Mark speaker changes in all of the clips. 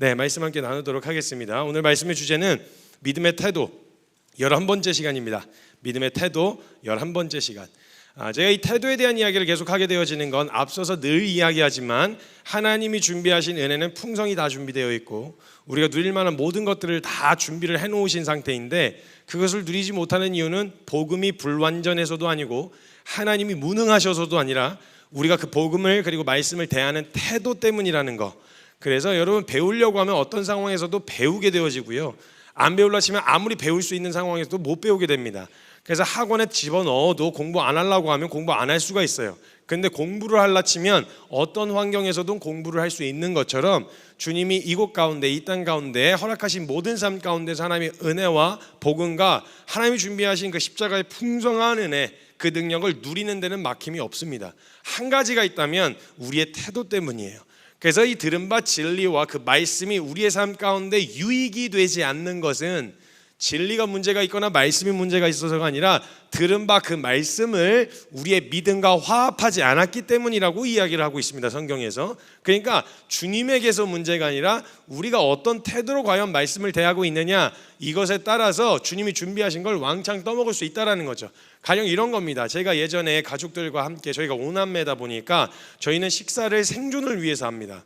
Speaker 1: 네, 말씀 함께 나누도록 하겠습니다. 오늘 말씀의 주제는 믿음의 태도 11번째 시간입니다. 믿음의 태도 11번째 시간. 제가 이 태도에 대한 이야기를 계속하게 되어지는 건 앞서서 늘 이야기하지만 하나님이 준비하신 은혜는 풍성히 다 준비되어 있고 우리가 누릴 만한 모든 것들을 다 준비를 해놓으신 상태인데 그것을 누리지 못하는 이유는 복음이 불완전해서도 아니고 하나님이 무능하셔서도 아니라 우리가 그 복음을 그리고 말씀을 대하는 태도 때문이라는 거. 그래서 여러분 배우려고 하면 어떤 상황에서도 배우게 되어지고요, 안 배우려 치면 아무리 배울 수 있는 상황에서도 못 배우게 됩니다. 그래서 학원에 집어넣어도 공부 안 하려고 하면 공부 안 할 수가 있어요. 근데 공부를 하려 치면 어떤 환경에서도 공부를 할 수 있는 것처럼 주님이 이곳 가운데 이 땅 가운데 허락하신 모든 삶 가운데서 하나님의 은혜와 복음과 하나님이 준비하신 그 십자가의 풍성한 은혜, 그 능력을 누리는 데는 막힘이 없습니다. 한 가지가 있다면 우리의 태도 때문이에요. 그래서 이 들은 바 진리와 그 말씀이 우리의 삶 가운데 유익이 되지 않는 것은 진리가 문제가 있거나 말씀이 문제가 있어서가 아니라 들은 바 그 말씀을 우리의 믿음과 화합하지 않았기 때문이라고 이야기를 하고 있습니다, 성경에서. 그러니까 주님에게서 문제가 아니라 우리가 어떤 태도로 과연 말씀을 대하고 있느냐, 이것에 따라서 주님이 준비하신 걸 왕창 떠먹을 수 있다는 거죠. 가령 이런 겁니다. 제가 예전에 가족들과 함께, 저희가 5남매다 보니까 저희는 식사를 생존을 위해서 합니다.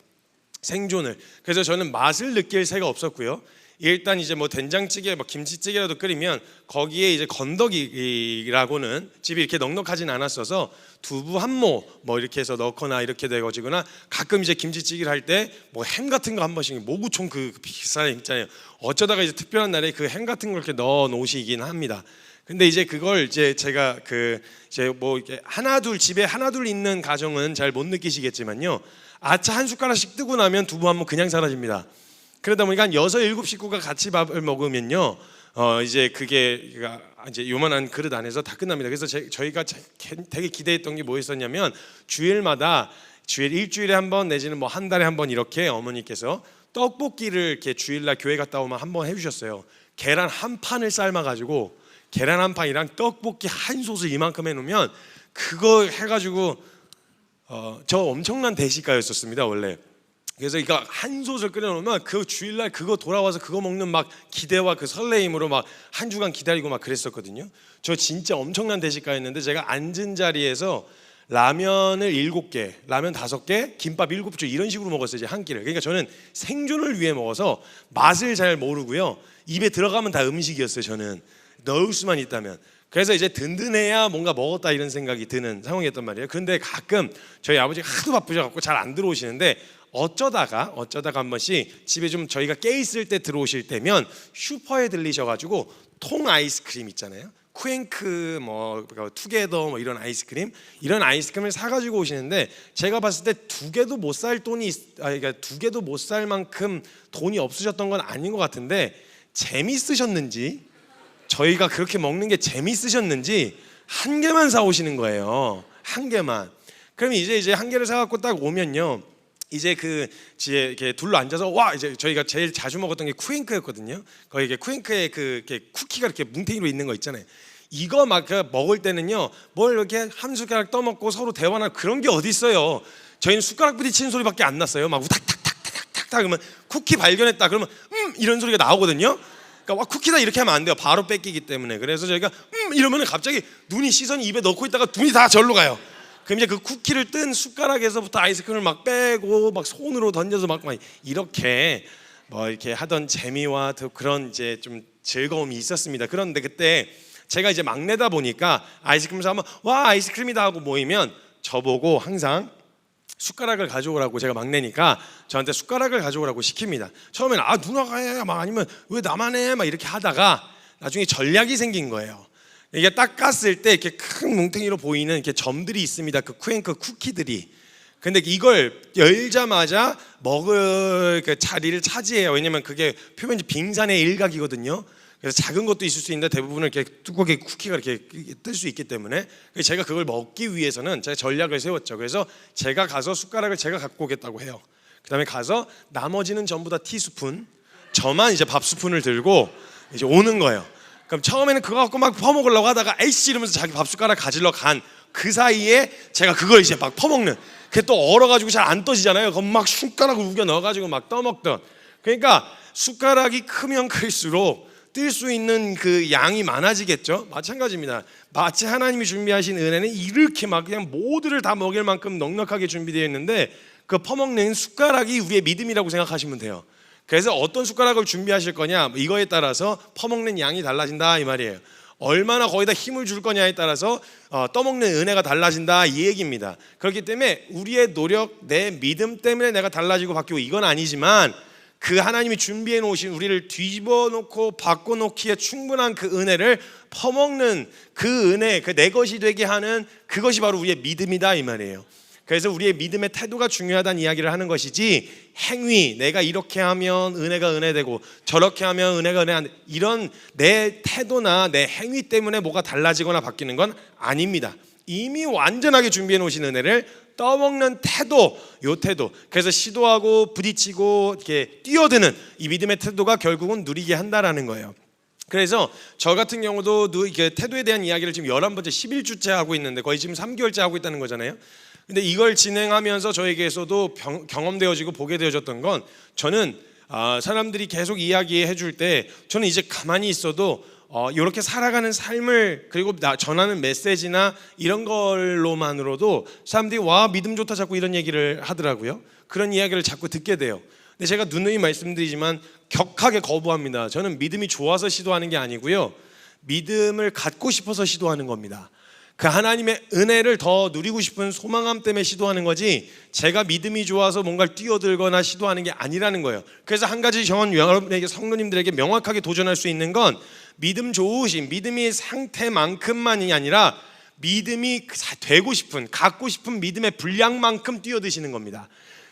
Speaker 1: 생존을. 그래서 저는 맛을 느낄 새가 없었고요. 일단 이제 뭐 된장찌개, 뭐 김치찌개라도 끓이면 거기에 이제 건더기라고는 집이 이렇게 넉넉하진 않았어서 두부 한 모 뭐 이렇게 해서 넣거나 이렇게 되거나, 가끔 이제 김치찌개를 할 때 뭐 햄 같은 거 한 번씩, 모구총 그 비싼 햄 있잖아요. 어쩌다가 이제 특별한 날에 그 햄 같은 걸 이렇게 넣어 놓으시긴 합니다. 근데 이제 그걸 이제 제가 이제 뭐 이렇게 하나둘, 집에 하나둘 있는 가정은 잘 못 느끼시겠지만요, 아차 한 숟가락씩 뜨고 나면 두부 한 모 그냥 사라집니다. 그러다 보니까 한 6, 7 식구가 같이 밥을 먹으면요, 이제 그게 이제 요만한 그릇 안에서 다 끝납니다. 그래서 저희가 되게 기대했던 게 뭐였었냐면, 주일마다 일주일에 한 번 내지는 뭐 한 달에 한 번 이렇게 어머니께서 떡볶이를 이렇게 주일날 교회 갔다 오면 한 번 해주셨어요. 계란 한 판을 삶아가지고 계란 한 판이랑 떡볶이 한 솥을 이만큼 해놓으면 그거 해가지고 저 엄청난 대식가였었습니다, 원래. 그래서 이거 한 솥을 끓여놓으면 그 주일날 그거 돌아와서 그거 먹는 막 기대와 그 설레임으로 막 한 주간 기다리고 막 그랬었거든요. 저 진짜 엄청난 대식가였는데 제가 앉은 자리에서 라면을 7개, 라면 5개, 김밥 7줄 이런 식으로 먹었어요, 이제 한 끼를. 그러니까 저는 생존을 위해 먹어서 맛을 잘 모르고요, 입에 들어가면 다 음식이었어요. 저는 넣을 수만 있다면. 그래서 이제 든든해야 뭔가 먹었다 이런 생각이 드는 상황이었단 말이에요. 근데 가끔 저희 아버지가 하도 바쁘셔갖고 잘 안 들어오시는데 어쩌다가 한 번씩 집에 좀 저희가 깨 있을 때 들어오실 때면 슈퍼에 들리셔가지고 통 아이스크림 있잖아요, 쿠앤크 뭐 투게더 뭐 이런 아이스크림을 사가지고 오시는데, 제가 봤을 때 두 개도 못 살 그러니까 두 개도 못 살 만큼 돈이 없으셨던 건 아닌 것 같은데, 재밌으셨는지, 저희가 그렇게 먹는 게 재밌으셨는지 한 개만 사 오시는 거예요. 한 개만. 그럼 이제 한 개를 사갖고 딱 오면요, 이제 뒤에 이렇게 둘러 앉아서, 와, 이제 저희가 제일 자주 먹었던 게 쿠앤크였거든요. 거기 이게 쿠앤크에 이렇게 쿠키가 이렇게 뭉탱이로 있는 거 있잖아요. 이거 막 먹을 때는요, 뭘 이렇게 한 숟가락 떠먹고 서로 대화나 그런 게 어디 있어요. 저희는 숟가락 부딪히는 소리밖에 안 났어요. 막 우탁탁탁탁탁탁 그러면 쿠키 발견했다 그러면 이런 소리가 나오거든요. 그러니까 와, 쿠키다 이렇게 하면 안 돼요. 바로 뺏기기 때문에. 그래서 저희가 이러면 갑자기 시선이 입에 넣고 있다가 눈이 다 절로 가요. 그럼 이제 그 쿠키를 뜬 숟가락에서부터 아이스크림을 막 빼고 막 손으로 던져서 막 이렇게 뭐 이렇게 하던 재미와 그런 이제 좀 즐거움이 있었습니다. 그런데 그때 제가 이제 막내다 보니까 아이스크림 사면 와, 아이스크림이다 하고 모이면 저보고 항상 숟가락을 가져오라고, 제가 막내니까 저한테 숟가락을 가져오라고 시킵니다. 처음에는 누나가 해 막, 아니면 왜 나만 해 막 이렇게 하다가 나중에 전략이 생긴 거예요. 이게 딱 깠을 때 이렇게 큰 뭉탱이로 보이는 이렇게 점들이 있습니다, 그 쿠앤크 쿠키들이. 근데 이걸 열자마자 먹을 그 자리를 차지해요. 왜냐면 그게 표면이 빙산의 일각이거든요. 그래서 작은 것도 있을 수 있는데 대부분은 이렇게 두껍게 쿠키가 이렇게 뜰 수 있기 때문에, 제가 그걸 먹기 위해서는 제가 전략을 세웠죠. 그래서 제가 가서 숟가락을 제가 갖고 오겠다고 해요. 그 다음에 가서 나머지는 전부 다 티스푼, 저만 이제 밥 스푼을 들고 이제 오는 거예요. 그럼 처음에는 그거 갖고 막 퍼먹으려고 하다가 에이씨 이러면서 자기 밥 숟가락 가지러 간 그 사이에 제가 그걸 이제 막 퍼먹는, 그게 또 얼어가지고 잘 안 떠지잖아요. 그럼 막 숟가락을 우겨 넣어가지고 막 떠먹던. 그러니까 숟가락이 크면 클수록 뜰 수 있는 그 양이 많아지겠죠. 마찬가지입니다. 마치 하나님이 준비하신 은혜는 이렇게 막 그냥 모두를 다 먹일 만큼 넉넉하게 준비되어 있는데 그 퍼먹는 숟가락이 우리의 믿음이라고 생각하시면 돼요. 그래서 어떤 숟가락을 준비하실 거냐, 이거에 따라서 퍼먹는 양이 달라진다 이 말이에요. 얼마나 거기다 힘을 줄 거냐에 따라서 떠먹는 은혜가 달라진다 이 얘기입니다. 그렇기 때문에 우리의 노력, 내 믿음 때문에 내가 달라지고 바뀌고 이건 아니지만 그 하나님이 준비해 놓으신 우리를 뒤집어 놓고 바꿔 놓기에 충분한 그 은혜를 퍼먹는 그 은혜, 그 내 것이 되게 하는 그것이 바로 우리의 믿음이다 이 말이에요. 그래서 우리의 믿음의 태도가 중요하다는 이야기를 하는 것이지, 행위, 내가 이렇게 하면 은혜가 은혜되고 저렇게 하면 은혜가 은혜 안 돼, 이런 내 태도나 내 행위 때문에 뭐가 달라지거나 바뀌는 건 아닙니다. 이미 완전하게 준비해 놓으신 은혜를 떠먹는 태도, 요 태도. 그래서 시도하고 부딪히고 이렇게 뛰어드는 이 믿음의 태도가 결국은 누리게 한다라는 거예요. 그래서 저 같은 경우도 이렇게 태도에 대한 이야기를 지금 11번째 11주째 하고 있는데 거의 지금 3개월째 하고 있다는 거잖아요. 근데 이걸 진행하면서 저에게서도 경험되어지고 보게 되어졌던 건, 저는 사람들이 계속 이야기해 줄 때 저는 이제 가만히 있어도 이렇게 살아가는 삶을, 그리고 전하는 메시지나 이런 걸로만으로도 사람들이 와 믿음 좋다 자꾸 이런 얘기를 하더라고요. 그런 이야기를 자꾸 듣게 돼요. 근데 제가 누누이 말씀드리지만 격하게 거부합니다. 저는 믿음이 좋아서 시도하는 게 아니고요, 믿음을 갖고 싶어서 시도하는 겁니다. 그 하나님의 은혜를 더 누리고 싶은 소망함 때문에 시도하는 거지, 제가 믿음이 좋아서 뭔가를 뛰어들거나 시도하는 게 아니라는 거예요. 그래서 한 가지 저는 여러분에게, 성도님들에게 명확하게 도전할 수 있는 건, 믿음 좋으신 믿음의 상태만큼만이 아니라 믿음이 되고 싶은, 갖고 싶은 믿음의 분량만큼 뛰어드시는 겁니다.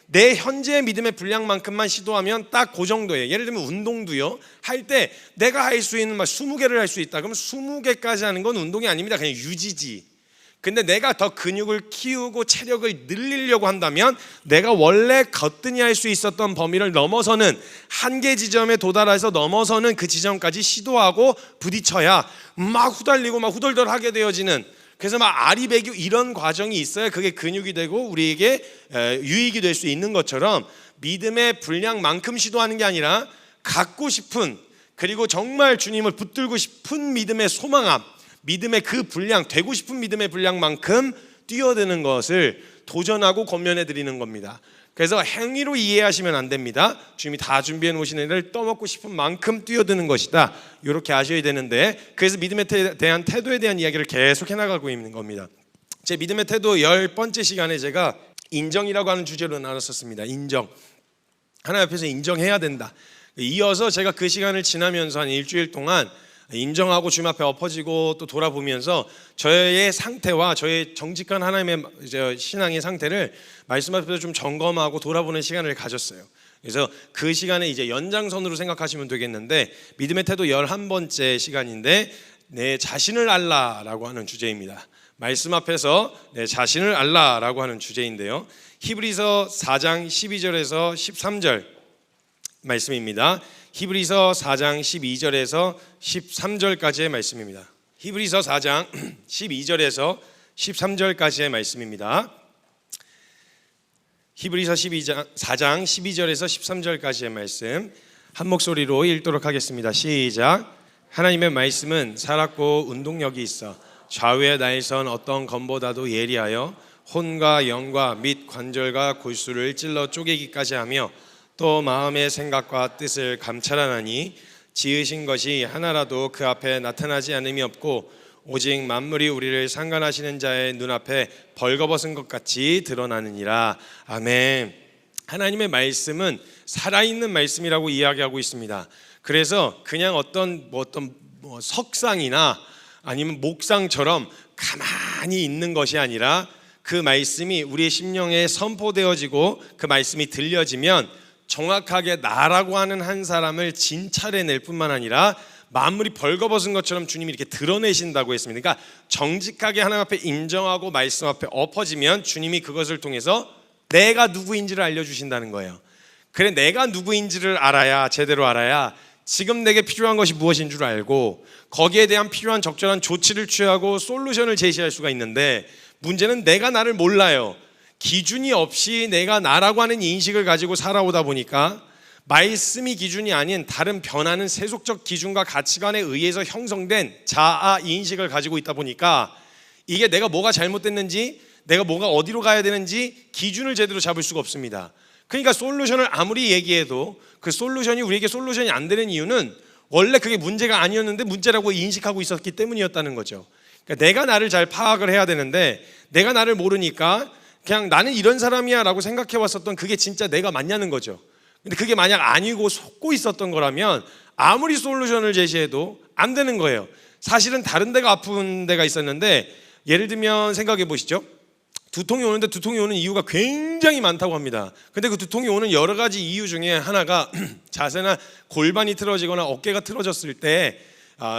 Speaker 1: 내 현재의 믿음의 분량만큼만 시도하면 딱 그 정도예요. 예를 들면 운동도요, 할 때 내가 할 수 있는 20개를 할 수 있다 그러면 20개까지 하는 건 운동이 아닙니다. 그냥 유지지. 근데 내가 더 근육을 키우고 체력을 늘리려고 한다면 내가 원래 거뜬히 할 수 있었던 범위를 넘어서는, 한계 지점에 도달해서 넘어서는 그 지점까지 시도하고 부딪혀야 막 후달리고 막 후덜덜하게 되어지는, 그래서 막 아리배기 이런 과정이 있어야 그게 근육이 되고 우리에게 유익이 될 수 있는 것처럼, 믿음의 분량만큼 시도하는 게 아니라 갖고 싶은, 그리고 정말 주님을 붙들고 싶은 믿음의 소망함, 믿음의 그 분량, 되고 싶은 믿음의 분량만큼 뛰어드는 것을 도전하고 권면해 드리는 겁니다. 그래서 행위로 이해하시면 안 됩니다. 주님이 다 준비해 놓으신 애를 떠먹고 싶은 만큼 뛰어드는 것이다, 이렇게 아셔야 되는데, 그래서 믿음에 대한 태도에 대한 이야기를 계속 해나가고 있는 겁니다. 제 믿음의 태도 10번째 시간에 제가 인정이라고 하는 주제로 나눴었습니다. 인정. 하나님 앞에서 인정해야 된다. 이어서 제가 그 시간을 지나면서 한 일주일 동안 인정하고 주님 앞에 엎어지고 또 돌아보면서 저의 상태와 저의 정직한 하나님의 신앙의 상태를 말씀 앞에서 좀 점검하고 돌아보는 시간을 가졌어요. 그래서 그 시간에 이제 연장선으로 생각하시면 되겠는데, 믿음의 태도 11번째 시간인데 내 자신을 알라라고 하는 주제입니다. 말씀 앞에서 내 자신을 알라라고 하는 주제인데요, 히브리서 4장 12절에서 13절 말씀입니다. 히브리서 4장 12절에서 13절까지의 말씀입니다. 히브리서 4장 12절에서 13절까지의 말씀입니다. 히브리서 4장 12절에서 13절까지의 말씀 한 목소리로 읽도록 하겠습니다. 시작. 하나님의 말씀은 살았고 운동력이 있어 좌우의 날선 어떤 검보다도 예리하여 혼과 영과 및 관절과 골수를 찔러 쪼개기까지 하며 또 마음의 생각과 뜻을 감찰하나니 지으신 것이 하나라도 그 앞에 나타나지 않음이 없고 오직 만물이 우리를 상관하시는 자의 눈앞에 벌거벗은 것 같이 드러나느니라. 아멘. 하나님의 말씀은 살아있는 말씀이라고 이야기하고 있습니다. 그래서 그냥 어떤 석상이나 아니면 목상처럼 가만히 있는 것이 아니라, 그 말씀이 우리의 심령에 선포되어지고 그 말씀이 들려지면 정확하게 나라고 하는 한 사람을 진찰해낼 뿐만 아니라 만물이 벌거벗은 것처럼 주님이 이렇게 드러내신다고 했습니다. 그러니까 정직하게 하나님 앞에 인정하고 말씀 앞에 엎어지면 주님이 그것을 통해서 내가 누구인지를 알려주신다는 거예요. 그래, 내가 누구인지를 알아야, 제대로 알아야 지금 내게 필요한 것이 무엇인 줄 알고 거기에 대한 필요한 적절한 조치를 취하고 솔루션을 제시할 수가 있는데, 문제는 내가 나를 몰라요. 기준이 없이 내가 나라고 하는 인식을 가지고 살아오다 보니까 말씀이 기준이 아닌 다른 변하는 세속적 기준과 가치관에 의해서 형성된 자아 인식을 가지고 있다 보니까 이게 내가 뭐가 잘못됐는지, 내가 뭐가 어디로 가야 되는지 기준을 제대로 잡을 수가 없습니다. 그러니까 솔루션을 아무리 얘기해도 그 솔루션이 우리에게 솔루션이 안 되는 이유는 원래 그게 문제가 아니었는데 문제라고 인식하고 있었기 때문이었다는 거죠. 그러니까 내가 나를 잘 파악을 해야 되는데 내가 나를 모르니까 그냥 나는 이런 사람이야 라고 생각해 왔었던 그게 진짜 내가 맞냐는 거죠. 근데 그게 만약 아니고 속고 있었던 거라면 아무리 솔루션을 제시해도 안 되는 거예요. 사실은 다른 데가 아픈 데가 있었는데, 예를 들면 생각해 보시죠. 두통이 오는데 두통이 오는 이유가 굉장히 많다고 합니다. 근데 그 두통이 오는 여러 가지 이유 중에 하나가 자세나 골반이 틀어지거나 어깨가 틀어졌을 때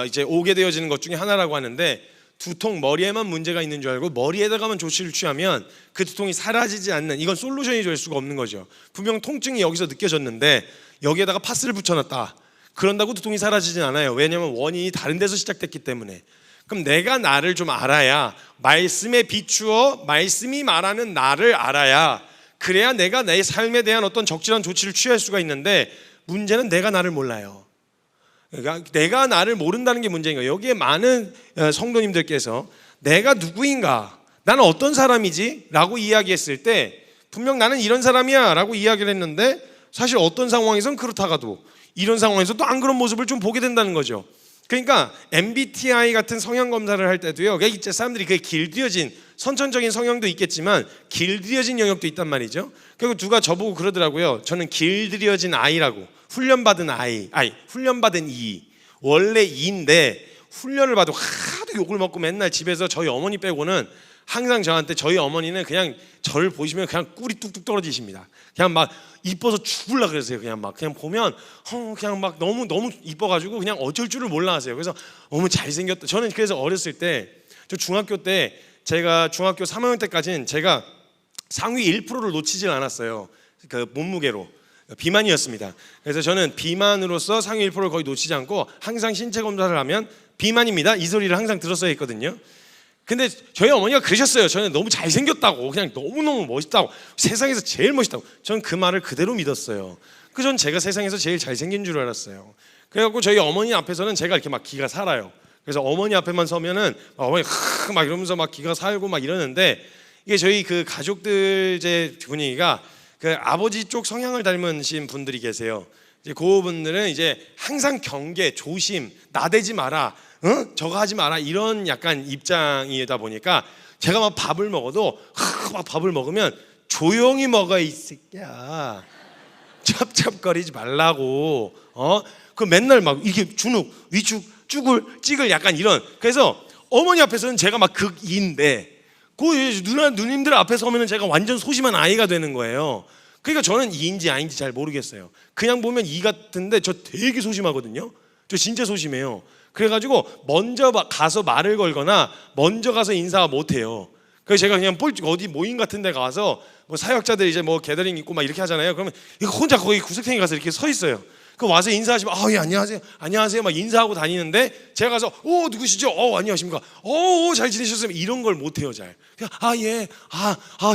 Speaker 1: 이제 오게 되어지는 것 중에 하나라고 하는데, 두통 머리에만 문제가 있는 줄 알고 머리에다가만 조치를 취하면 그 두통이 사라지지 않는, 이건 솔루션이 될 수가 없는 거죠. 분명 통증이 여기서 느껴졌는데 여기에다가 파스를 붙여놨다, 그런다고 두통이 사라지진 않아요. 왜냐하면 원인이 다른 데서 시작됐기 때문에. 그럼 내가 나를 좀 알아야, 말씀에 비추어 말씀이 말하는 나를 알아야, 그래야 내가 내 삶에 대한 어떤 적절한 조치를 취할 수가 있는데, 문제는 내가 나를 몰라요. 그러니까 내가 나를 모른다는 게 문제인 거예요. 여기에 많은 성도님들께서 내가 누구인가, 나는 어떤 사람이지? 라고 이야기했을 때 분명 나는 이런 사람이야 라고 이야기를 했는데, 사실 어떤 상황에선 그렇다가도 이런 상황에서 또 안 그런 모습을 좀 보게 된다는 거죠. 그러니까 MBTI 같은 성향 검사를 할 때도요, 이제 사람들이 그게 길들여진, 선천적인 성향도 있겠지만 길들여진 영역도 있단 말이죠. 그리고 누가 저보고 그러더라고요. 저는 길들여진 아이라고. 훈련받은 훈련받은 이, 원래 이인데 훈련을 받고 하도 욕을 먹고 맨날 집에서 저희 어머니 빼고는 항상 저한테, 저희 어머니는 그냥 저를 보시면 그냥 꿀이 뚝뚝 떨어지십니다. 그냥 막 이뻐서 죽을라 그러세요. 그냥 보면 그냥 막 너무 이뻐가지고 그냥 어쩔 줄을 몰라 하세요. 그래서 너무 잘생겼다. 저는 그래서 어렸을 때, 저 중학교 때, 제가 중학교 3학년 때까지는 제가 상위 1%를 놓치질 않았어요. 그 몸무게로. 비만이었습니다. 그래서 저는 비만으로서 상위 1%를 거의 놓치지 않고 항상 신체 검사를 하면 비만입니다, 이 소리를 항상 들었어야 했거든요. 근데 저희 어머니가 그러셨어요. 저는 너무 잘생겼다고, 그냥 너무너무 멋있다고, 세상에서 제일 멋있다고. 저는 그 말을 그대로 믿었어요. 전 제가 세상에서 제일 잘생긴 줄 알았어요. 그래갖고 저희 어머니 앞에서는 제가 이렇게 막 기가 살아요. 그래서 어머니 앞에만 서면은 어머니 막 이러면서 막 기가 살고 막 이러는데, 이게 저희 그 가족들 제 분위기가 그 아버지 쪽 성향을 닮으신 분들이 계세요. 이제 그분들은 이제 항상 경계, 조심, 나대지 마라, 저거 하지 마라, 이런 약간 입장이다 보니까 제가 막 밥을 먹어도 막 밥을 먹으면 조용히 먹어 이 새끼야, 첩첩거리지 말라고. 그 맨날 막 이렇게 주눅, 위축, 쭈글, 찌글 약간 이런. 그래서 어머니 앞에서는 제가 막 극이인데 그 누님들 앞에 서면은 제가 완전 소심한 아이가 되는 거예요. 그러니까 저는 이인지 아인지 잘 모르겠어요. 그냥 보면 이 같은데 저 되게 소심하거든요. 저 진짜 소심해요. 그래가지고 먼저 가서 말을 걸거나 먼저 가서 인사 못해요. 그래서 제가 그냥 어디 모임 같은 데 가서 뭐 사역자들 이제 뭐 게더링 있고 막 이렇게 하잖아요. 그러면 혼자 거기 구석탱이 가서 이렇게 서 있어요. 그 와서 인사하시면 예, 안녕하세요 막 인사하고 다니는데, 제가 가서 누구시죠? 안녕하십니까? 잘 지내셨어요? 이런 걸 못해요. 잘 그냥 예,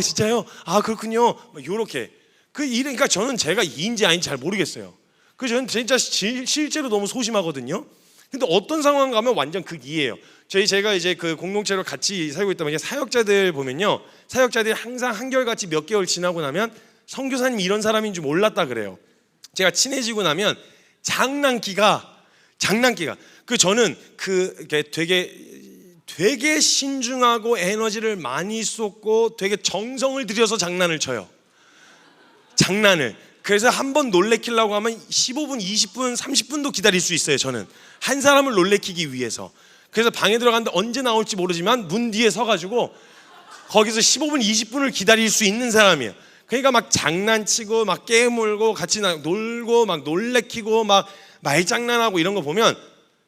Speaker 1: 진짜요? 그렇군요. 요렇게. 그러니까 저는 제가 이인지 아닌지 잘 모르겠어요. 저는 진짜 실제로 너무 소심하거든요. 근데 어떤 상황 가면 완전 극이에요. 제가 이제 그 공동체로 같이 살고 있다 보니까 사역자들 보면요, 사역자들이 항상 한결같이 몇 개월 지나고 나면 선교사님 이런 사람인 줄 몰랐다 그래요. 제가 친해지고 나면 장난기가 저는 되게 신중하고 에너지를 많이 쏟고 되게 정성을 들여서 장난을 쳐요. 그래서 한 번 놀래키려고 하면 15분, 20분, 30분도 기다릴 수 있어요. 저는 한 사람을 놀래키기 위해서. 그래서 방에 들어갔는데 언제 나올지 모르지만 문 뒤에 서가지고 거기서 15분, 20분을 기다릴 수 있는 사람이에요. 그러니까 막 장난치고 막 깨물고 같이 놀고 막 놀래키고 막 말장난하고 이런 거 보면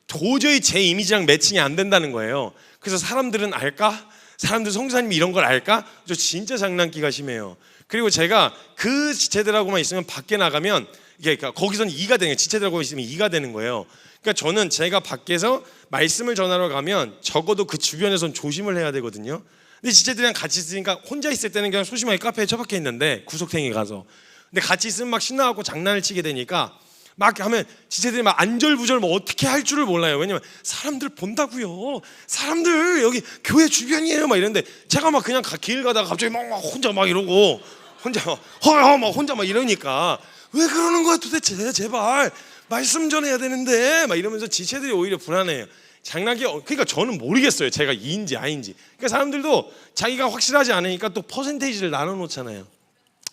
Speaker 1: 도저히 제 이미지랑 매칭이 안 된다는 거예요. 그래서 사람들은 알까? 사람들 성사님이 이런 걸 알까? 저 진짜 장난기가 심해요. 그리고 제가 그 지체들하고만 있으면 밖에 나가면 그러니까 거기서는 이가 되는 거예요. 지체들하고 있으면 이가 되는 거예요. 그러니까 저는 제가 밖에서 말씀을 전하러 가면 적어도 그 주변에선 조심을 해야 되거든요. 근데 지체들이랑 같이 있으니까 혼자 있을 때는 그냥 소심하게 카페에 처박혀 있는데 구석탱이 가서 근데 같이 있으면 막 신나갖고 장난을 치게 되니까 막 하면 지체들이 막 안절부절 뭐 어떻게 할 줄을 몰라요. 왜냐면 사람들 본다고요. 사람들 여기 교회 주변이에요. 막 이런데 제가 막 그냥 길 가다가 갑자기 막 혼자 막 이러고 혼자 막 혼자 막 이러니까 왜 그러는 거야 도대체. 제발 말씀 전해야 되는데 막 이러면서 지체들이 오히려 불안해요. 장난기 그러니까 저는 모르겠어요. 제가 이인지 아닌지. 그러니까 사람들도 자기가 확실하지 않으니까 또 퍼센테이지를 나눠 놓잖아요.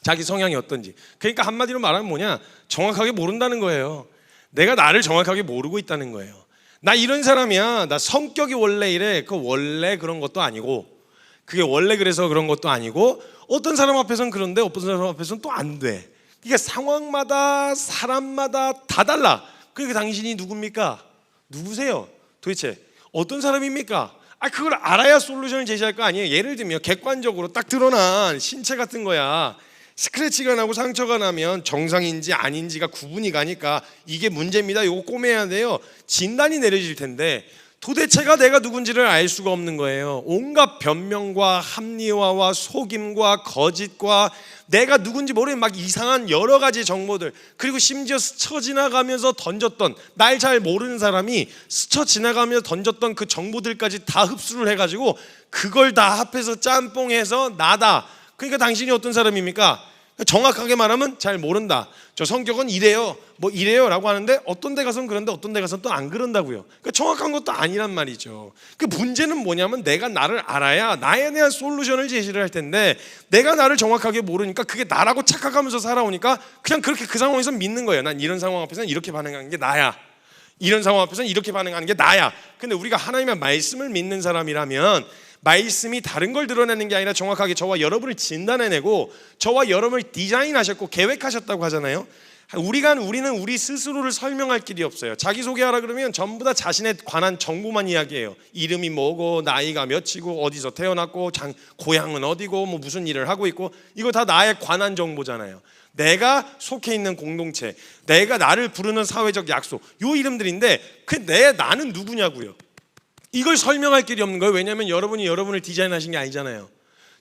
Speaker 1: 자기 성향이 어떤지. 그러니까 한마디로 말하면 뭐냐? 정확하게 모른다는 거예요. 내가 나를 정확하게 모르고 있다는 거예요. 나 이런 사람이야. 나 성격이 원래 이래. 그 원래 그런 것도 아니고 그게 원래 그래서 그런 것도 아니고 어떤 사람 앞에서는 그런데 어떤 사람 앞에서는 또 안 돼. 그러니까 상황마다 사람마다 다 달라. 그러니까 당신이 누굽니까? 누구세요? 도대체 어떤 사람입니까? 그걸 알아야 솔루션을 제시할 거 아니에요. 예를 들면 객관적으로 딱 드러난 신체 같은 거야. 스크래치가 나고 상처가 나면 정상인지 아닌지가 구분이 가니까 이게 문제입니다. 이거 꼬매야 돼요. 진단이 내려질 텐데 도대체가 내가 누군지를 알 수가 없는 거예요. 온갖 변명과 합리화와 속임과 거짓과 내가 누군지 모르는 막 이상한 여러 가지 정보들, 그리고 심지어 스쳐 지나가면서 던졌던, 날 잘 모르는 사람이 스쳐 지나가면서 던졌던 그 정보들까지 다 흡수를 해가지고 그걸 다 합해서 짬뽕해서 나다. 그러니까 당신이 어떤 사람입니까? 정확하게 말하면 잘 모른다. 저 성격은 이래요, 뭐 이래요 라고 하는데 어떤 데 가서는 그런데 어떤 데 가서는 또 안 그런다고요. 그러니까 정확한 것도 아니란 말이죠. 그 문제는 뭐냐면 내가 나를 알아야 나에 대한 솔루션을 제시를 할 텐데 내가 나를 정확하게 모르니까 그게 나라고 착각하면서 살아오니까 그냥 그렇게 그 상황에서 믿는 거예요. 난 이런 상황 앞에서는 이렇게 반응하는 게 나야. 이런 상황 앞에서는 이렇게 반응하는 게 나야. 근데 우리가 하나님의 말씀을 믿는 사람이라면 말씀이 다른 걸 드러내는 게 아니라 정확하게 저와 여러분을 진단해내고 저와 여러분을 디자인하셨고 계획하셨다고 하잖아요. 우리는 우리 스스로를 설명할 길이 없어요. 자기소개하라 그러면 전부 다 자신에 관한 정보만 이야기해요. 이름이 뭐고 나이가 몇이고 어디서 태어났고 고향은 어디고 뭐 무슨 일을 하고 있고, 이거 다 나에 관한 정보잖아요. 내가 속해 있는 공동체, 내가 나를 부르는 사회적 약속, 요 이름들인데 나는 누구냐고요. 이걸 설명할 길이 없는 거예요. 왜냐하면 여러분이 여러분을 디자인하신 게 아니잖아요.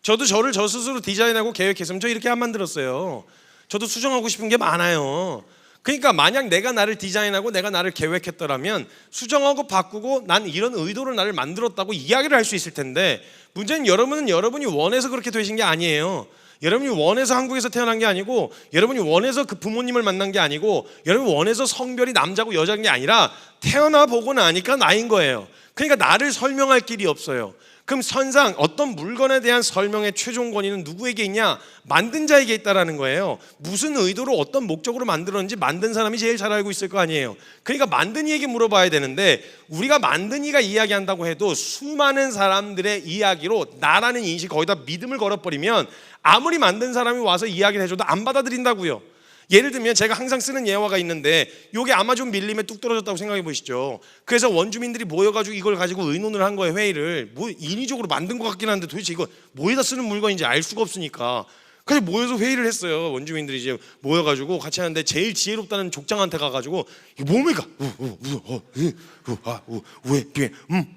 Speaker 1: 저도 저를 저 스스로 디자인하고 계획했으면 저 이렇게 안 만들었어요. 저도 수정하고 싶은 게 많아요. 그러니까 만약 내가 나를 디자인하고 내가 나를 계획했더라면 수정하고 바꾸고 난 이런 의도로 나를 만들었다고 이야기를 할 수 있을 텐데, 문제는 여러분이 원해서 그렇게 되신 게 아니에요. 여러분이 원해서 한국에서 태어난 게 아니고, 여러분이 원해서 그 부모님을 만난 게 아니고, 여러분이 원해서 성별이 남자고 여자인 게 아니라 태어나 보고 나니까 나인 거예요. 그러니까 나를 설명할 길이 없어요. 그럼 선상 어떤 물건에 대한 설명의 최종 권위는 누구에게 있냐? 만든 자에게 있다라는 거예요. 무슨 의도로 어떤 목적으로 만들었는지 만든 사람이 제일 잘 알고 있을 거 아니에요. 그러니까 만든 이에게 물어봐야 되는데, 우리가 만든 이가 이야기한다고 해도 수많은 사람들의 이야기로 나라는 인식 거기다 믿음을 걸어버리면 아무리 만든 사람이 와서 이야기를 해줘도 안 받아들인다고요. 예를 들면 제가 항상 쓰는 예화가 있는데, 요게 아마존 밀림에 뚝 떨어졌다고 생각해 보시죠. 그래서 원주민들이 모여가지고 이걸 가지고 의논을 한 거예요. 회의를. 뭐 인위적으로 만든 것 같긴 한데 도대체 이거 뭐에다 쓰는 물건인지 알 수가 없으니까 그래서 모여서 회의를 했어요. 원주민들이 이제 모여가지고 같이 하는데 제일 지혜롭다는 족장한테 가가지고 이게 뭡니까?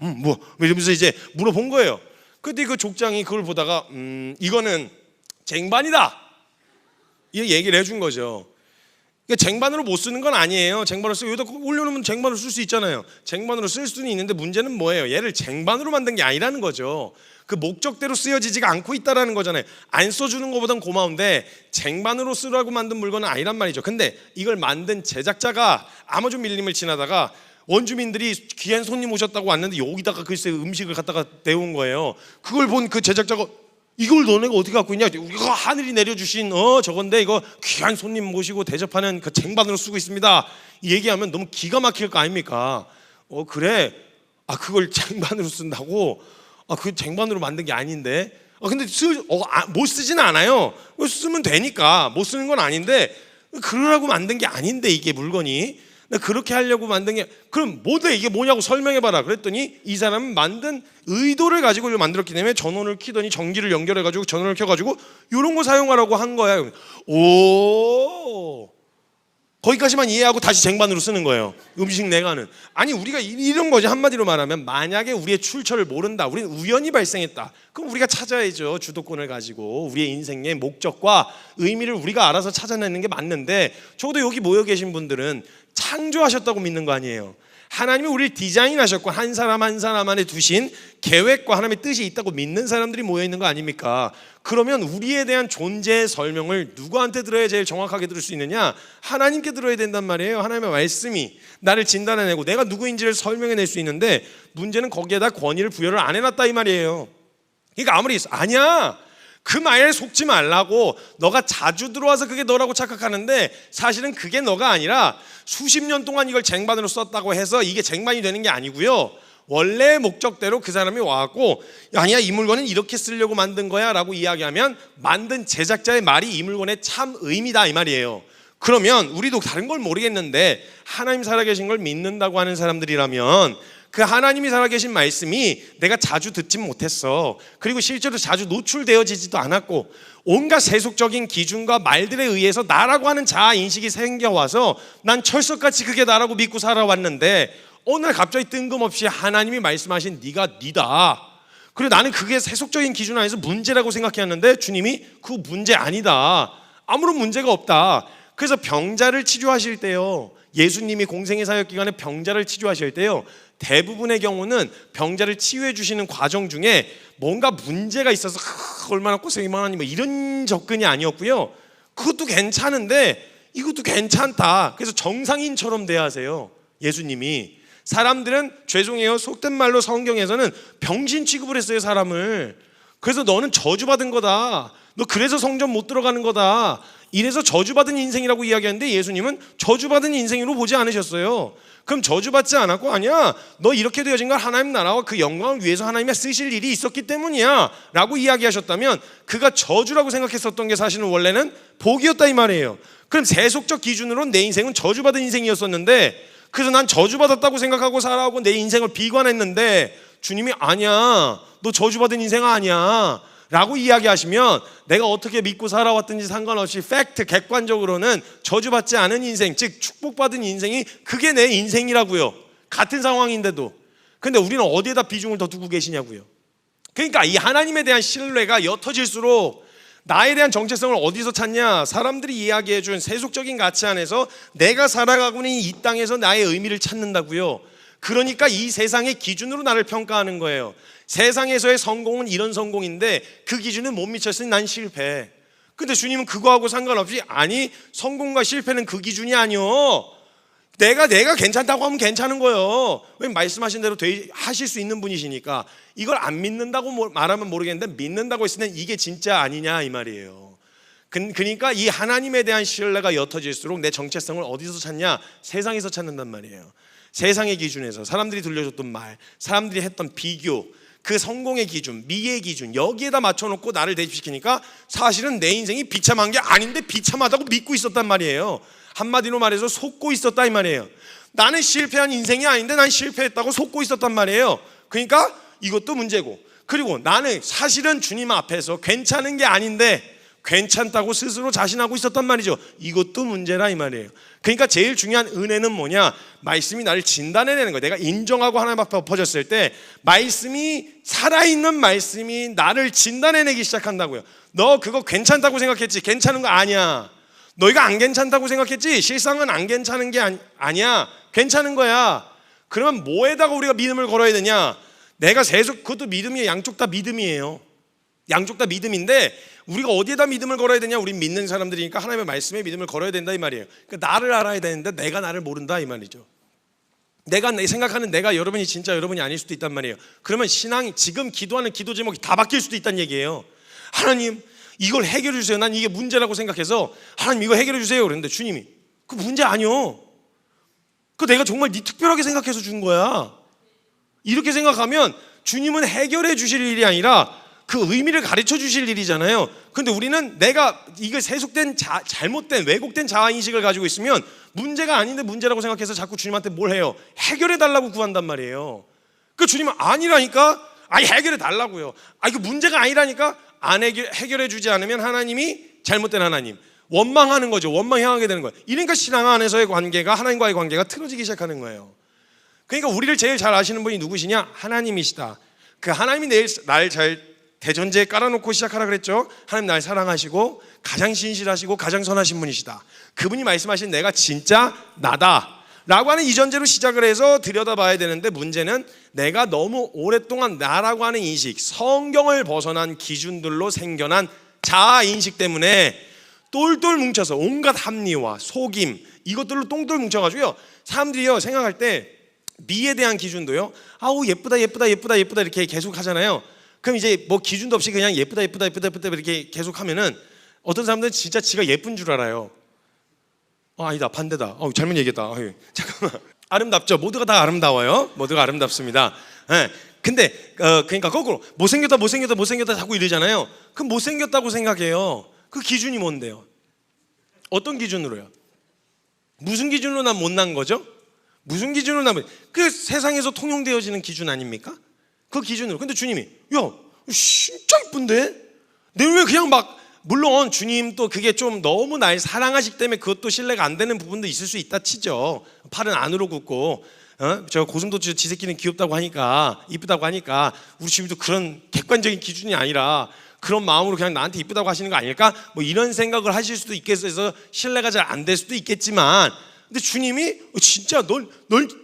Speaker 1: 뭐 이러면서 이제 물어본 거예요. 근데 그 족장이 그걸 보다가 이거는 쟁반이다, 이 얘기를 해준 거죠. 그러니까 쟁반으로 못 쓰는 건 아니에요. 쟁반으로 쓰고 여기다 올려놓으면 쟁반으로 쓸 수 있잖아요. 쟁반으로 쓸 수는 있는데 문제는 뭐예요? 얘를 쟁반으로 만든 게 아니라는 거죠. 그 목적대로 쓰여지지가 않고 있다라는 거잖아요. 안 써주는 것보단 고마운데 쟁반으로 쓰라고 만든 물건은 아니란 말이죠. 근데 이걸 만든 제작자가 아마존 밀림을 지나다가 원주민들이 귀한 손님 오셨다고 왔는데 여기다가 글쎄 음식을 갖다가 내온 거예요. 그걸 본 그 제작자가 이걸 너네가 어떻게 갖고 있냐? 이거 하늘이 내려주신 저건데 이거 귀한 손님 모시고 대접하는 그 쟁반으로 쓰고 있습니다. 얘기하면 너무 기가 막힐 거 아닙니까? 그래? 그걸 쟁반으로 쓴다고? 그 쟁반으로 만든 게 아닌데? 근데 못 쓰지는 않아요. 쓰면 되니까 못 쓰는 건 아닌데 그러라고 만든 게 아닌데 이게 물건이. 그렇게 하려고 만든 게, 그럼 뭐돼 이게 뭐냐고 설명해봐라 그랬더니 이 사람은 만든 의도를 가지고 이걸 만들었기 때문에 전원을 키더니 전기를 연결해가지고 전원을 켜가지고 이런 거 사용하라고 한 거야. 오, 거기까지만 이해하고 다시 쟁반으로 쓰는 거예요. 음식 내가는. 아니 우리가 이런 거지. 한마디로 말하면 만약에 우리의 출처를 모른다, 우리는 우연히 발생했다, 그럼 우리가 찾아야죠. 주도권을 가지고 우리의 인생의 목적과 의미를 우리가 알아서 찾아내는 게 맞는데, 적어도 여기 모여 계신 분들은 창조하셨다고 믿는 거 아니에요. 하나님이 우리를 디자인하셨고 한 사람 한 사람 안에 두신 계획과 하나님의 뜻이 있다고 믿는 사람들이 모여 있는 거 아닙니까? 그러면 우리에 대한 존재의 설명을 누구한테 들어야 제일 정확하게 들을 수 있느냐? 하나님께 들어야 된단 말이에요. 하나님의 말씀이 나를 진단해내고 내가 누구인지를 설명해낼 수 있는데, 문제는 거기에다 권위를 부여를 안 해놨다 이 말이에요. 그러니까 아무리 아니야, 그 말에 속지 말라고, 너가 자주 들어와서 그게 너라고 착각하는데 사실은 그게 너가 아니라 수십 년 동안 이걸 쟁반으로 썼다고 해서 이게 쟁반이 되는 게 아니고요, 원래의 목적대로 그 사람이 와갖고 아니야 이 물건은 이렇게 쓰려고 만든 거야 라고 이야기하면 만든 제작자의 말이 이 물건의 참 의미다 이 말이에요. 그러면 우리도 다른 걸 모르겠는데 하나님 살아계신 걸 믿는다고 하는 사람들이라면 그 하나님이 살아계신 말씀이 내가 자주 듣지 못했어, 그리고 실제로 자주 노출되어지지도 않았고 온갖 세속적인 기준과 말들에 의해서 나라고 하는 자아인식이 생겨와서 난 철석같이 그게 나라고 믿고 살아왔는데, 어느 날 갑자기 뜬금없이 하나님이 말씀하신 네가 니다, 그리고 나는 그게 세속적인 기준 안에서 문제라고 생각했는데 주님이 그 문제 아니다, 아무런 문제가 없다. 그래서 병자를 치료하실 때요, 예수님이 공생의 사역 기간에 병자를 치료하실 때요, 대부분의 경우는 병자를 치유해 주시는 과정 중에 뭔가 문제가 있어서 얼마나 고생이 많았니 뭐 이런 접근이 아니었고요, 그것도 괜찮은데 이것도 괜찮다, 그래서 정상인처럼 대하세요. 예수님이 사람들은 죄송해요, 속된 말로 성경에서는 병신 취급을 했어요, 사람을. 그래서 너는 저주받은 거다, 너 그래서 성전 못 들어가는 거다, 이래서 저주받은 인생이라고 이야기하는데 예수님은 저주받은 인생으로 보지 않으셨어요. 그럼 저주받지 않았고 아니야, 너 이렇게 되어진 건 하나님 나라와 그 영광을 위해서 하나님이 쓰실 일이 있었기 때문이야 라고 이야기하셨다면, 그가 저주라고 생각했었던 게 사실은 원래는 복이었다 이 말이에요. 그럼 세속적 기준으로 내 인생은 저주받은 인생이었었는데, 그래서 난 저주받았다고 생각하고 살아오고 내 인생을 비관했는데 주님이 아니야, 너 저주받은 인생 아니야 라고 이야기하시면 내가 어떻게 믿고 살아왔든지 상관없이 팩트, 객관적으로는 저주받지 않은 인생, 즉 축복받은 인생이 그게 내 인생이라고요, 같은 상황인데도. 근데 우리는 어디에다 비중을 더 두고 계시냐고요. 그러니까 이 하나님에 대한 신뢰가 옅어질수록 나에 대한 정체성을 어디서 찾냐? 사람들이 이야기해준 세속적인 가치 안에서 내가 살아가고 있는 이 땅에서 나의 의미를 찾는다고요. 그러니까 이 세상의 기준으로 나를 평가하는 거예요. 세상에서의 성공은 이런 성공인데 그 기준은 못 미쳤으니 난 실패. 근데 주님은 그거하고 상관없이 아니, 성공과 실패는 그 기준이 아니요, 내가 괜찮다고 하면 괜찮은 거예요. 왜? 말씀하신 대로 하실 수 있는 분이시니까. 이걸 안 믿는다고 말하면 모르겠는데 믿는다고 했으면 이게 진짜 아니냐 이 말이에요. 그러니까 이 하나님에 대한 신뢰가 옅어질수록 내 정체성을 어디서 찾냐? 세상에서 찾는단 말이에요. 세상의 기준에서 사람들이 들려줬던 말, 사람들이 했던 비교, 그 성공의 기준, 미의 기준, 여기에다 맞춰놓고 나를 대입시키니까 사실은 내 인생이 비참한 게 아닌데 비참하다고 믿고 있었단 말이에요. 한마디로 말해서 속고 있었다 이 말이에요. 나는 실패한 인생이 아닌데 난 실패했다고 속고 있었단 말이에요. 그러니까 이것도 문제고, 그리고 나는 사실은 주님 앞에서 괜찮은 게 아닌데 괜찮다고 스스로 자신하고 있었단 말이죠. 이것도 문제라 이 말이에요. 그러니까 제일 중요한 은혜는 뭐냐? 말씀이 나를 진단해내는 거예요. 내가 인정하고 하나님 앞에 엎어졌을 때 말씀이, 살아있는 말씀이 나를 진단해내기 시작한다고요. 너 그거 괜찮다고 생각했지? 괜찮은 거 아니야. 너희가 안 괜찮다고 생각했지? 실상은 안 괜찮은 게 아니야. 괜찮은 거야. 그러면 뭐에다가 우리가 믿음을 걸어야 되냐? 내가 그것도 믿음이에요. 양쪽 다 믿음이에요. 양쪽 다 믿음인데 우리가 어디에다 믿음을 걸어야 되냐? 우리 믿는 사람들이니까 하나님의 말씀에 믿음을 걸어야 된다 이 말이에요. 그러니까 나를 알아야 되는데 내가 나를 모른다 이 말이죠. 내가 생각하는 내가 여러분이 진짜 여러분이 아닐 수도 있단 말이에요. 그러면 신앙이, 지금 기도하는 기도 제목이 다 바뀔 수도 있다는 얘기예요. 하나님 이걸 해결해 주세요. 난 이게 문제라고 생각해서 하나님 이거 해결해 주세요 그랬는데 주님이 그 문제 아니요, 그 내가 정말 네 특별하게 생각해서 준 거야. 이렇게 생각하면 주님은 해결해 주실 일이 아니라 그 의미를 가르쳐 주실 일이잖아요. 근데 우리는 내가 이게 세속된 잘못된 왜곡된 자아인식을 가지고 있으면 문제가 아닌데 문제라고 생각해서 자꾸 주님한테 뭘 해요? 해결해 달라고 구한단 말이에요. 그 주님은 아니라니까, 아니 해결해 달라고요. 이거 문제가 아니라니까, 안 해결해 주지 않으면 하나님이 잘못된 하나님, 원망하는 거죠. 원망 향하게 되는 거예요. 이러니까 신앙 안에서의 관계가, 하나님과의 관계가 틀어지기 시작하는 거예요. 그러니까 우리를 제일 잘 아시는 분이 누구시냐? 하나님이시다. 그 하나님이 내일 날 잘 대전제에 깔아놓고 시작하라 그랬죠. 하나님 날 사랑하시고 가장 신실하시고 가장 선하신 분이시다. 그분이 말씀하신 내가 진짜 나다 라고 하는 이전제로 시작을 해서 들여다봐야 되는데, 문제는 내가 너무 오랫동안 나라고 하는 인식, 성경을 벗어난 기준들로 생겨난 자아인식 때문에 똘똘 뭉쳐서 온갖 합리화, 속임 이것들로 똘똘 뭉쳐가지고요, 사람들이요 생각할 때 미에 대한 기준도요, 아우 예쁘다 예쁘다 예쁘다 예쁘다 이렇게 계속 하잖아요. 그럼 이제 뭐 기준도 없이 그냥 예쁘다 예쁘다 예쁘다 예쁘다 이렇게 계속 하면은 어떤 사람들은 진짜 지가 예쁜 줄 알아요. 아니다, 반대다. 잘못 얘기했다. 잠깐만. 아름답죠. 모두가 다 아름다워요. 모두가 아름답습니다. 네. 근데 그러니까 거꾸로 못생겼다 못생겼다 못생겼다 자꾸 이러잖아요. 그럼 못생겼다고 생각해요. 그 기준이 뭔데요? 어떤 기준으로요? 무슨 기준으로 난 못난 거죠? 무슨 기준으로 난, 그 세상에서 통용되어지는 기준 아닙니까? 그 기준으로. 근데 주님이 야 진짜 이쁜데? 내가 왜 그냥 막, 물론 주님 또 그게 좀 너무 날 사랑하시기 때문에 그것도 신뢰가 안 되는 부분도 있을 수 있다 치죠. 팔은 안으로 굽고 저 고슴도치 지새끼는 귀엽다고 하니까, 이쁘다고 하니까 우리 주님도 그런 객관적인 기준이 아니라 그런 마음으로 그냥 나한테 이쁘다고 하시는 거 아닐까? 뭐 이런 생각을 하실 수도 있겠어서 신뢰가 잘 안 될 수도 있겠지만, 근데 주님이 진짜 널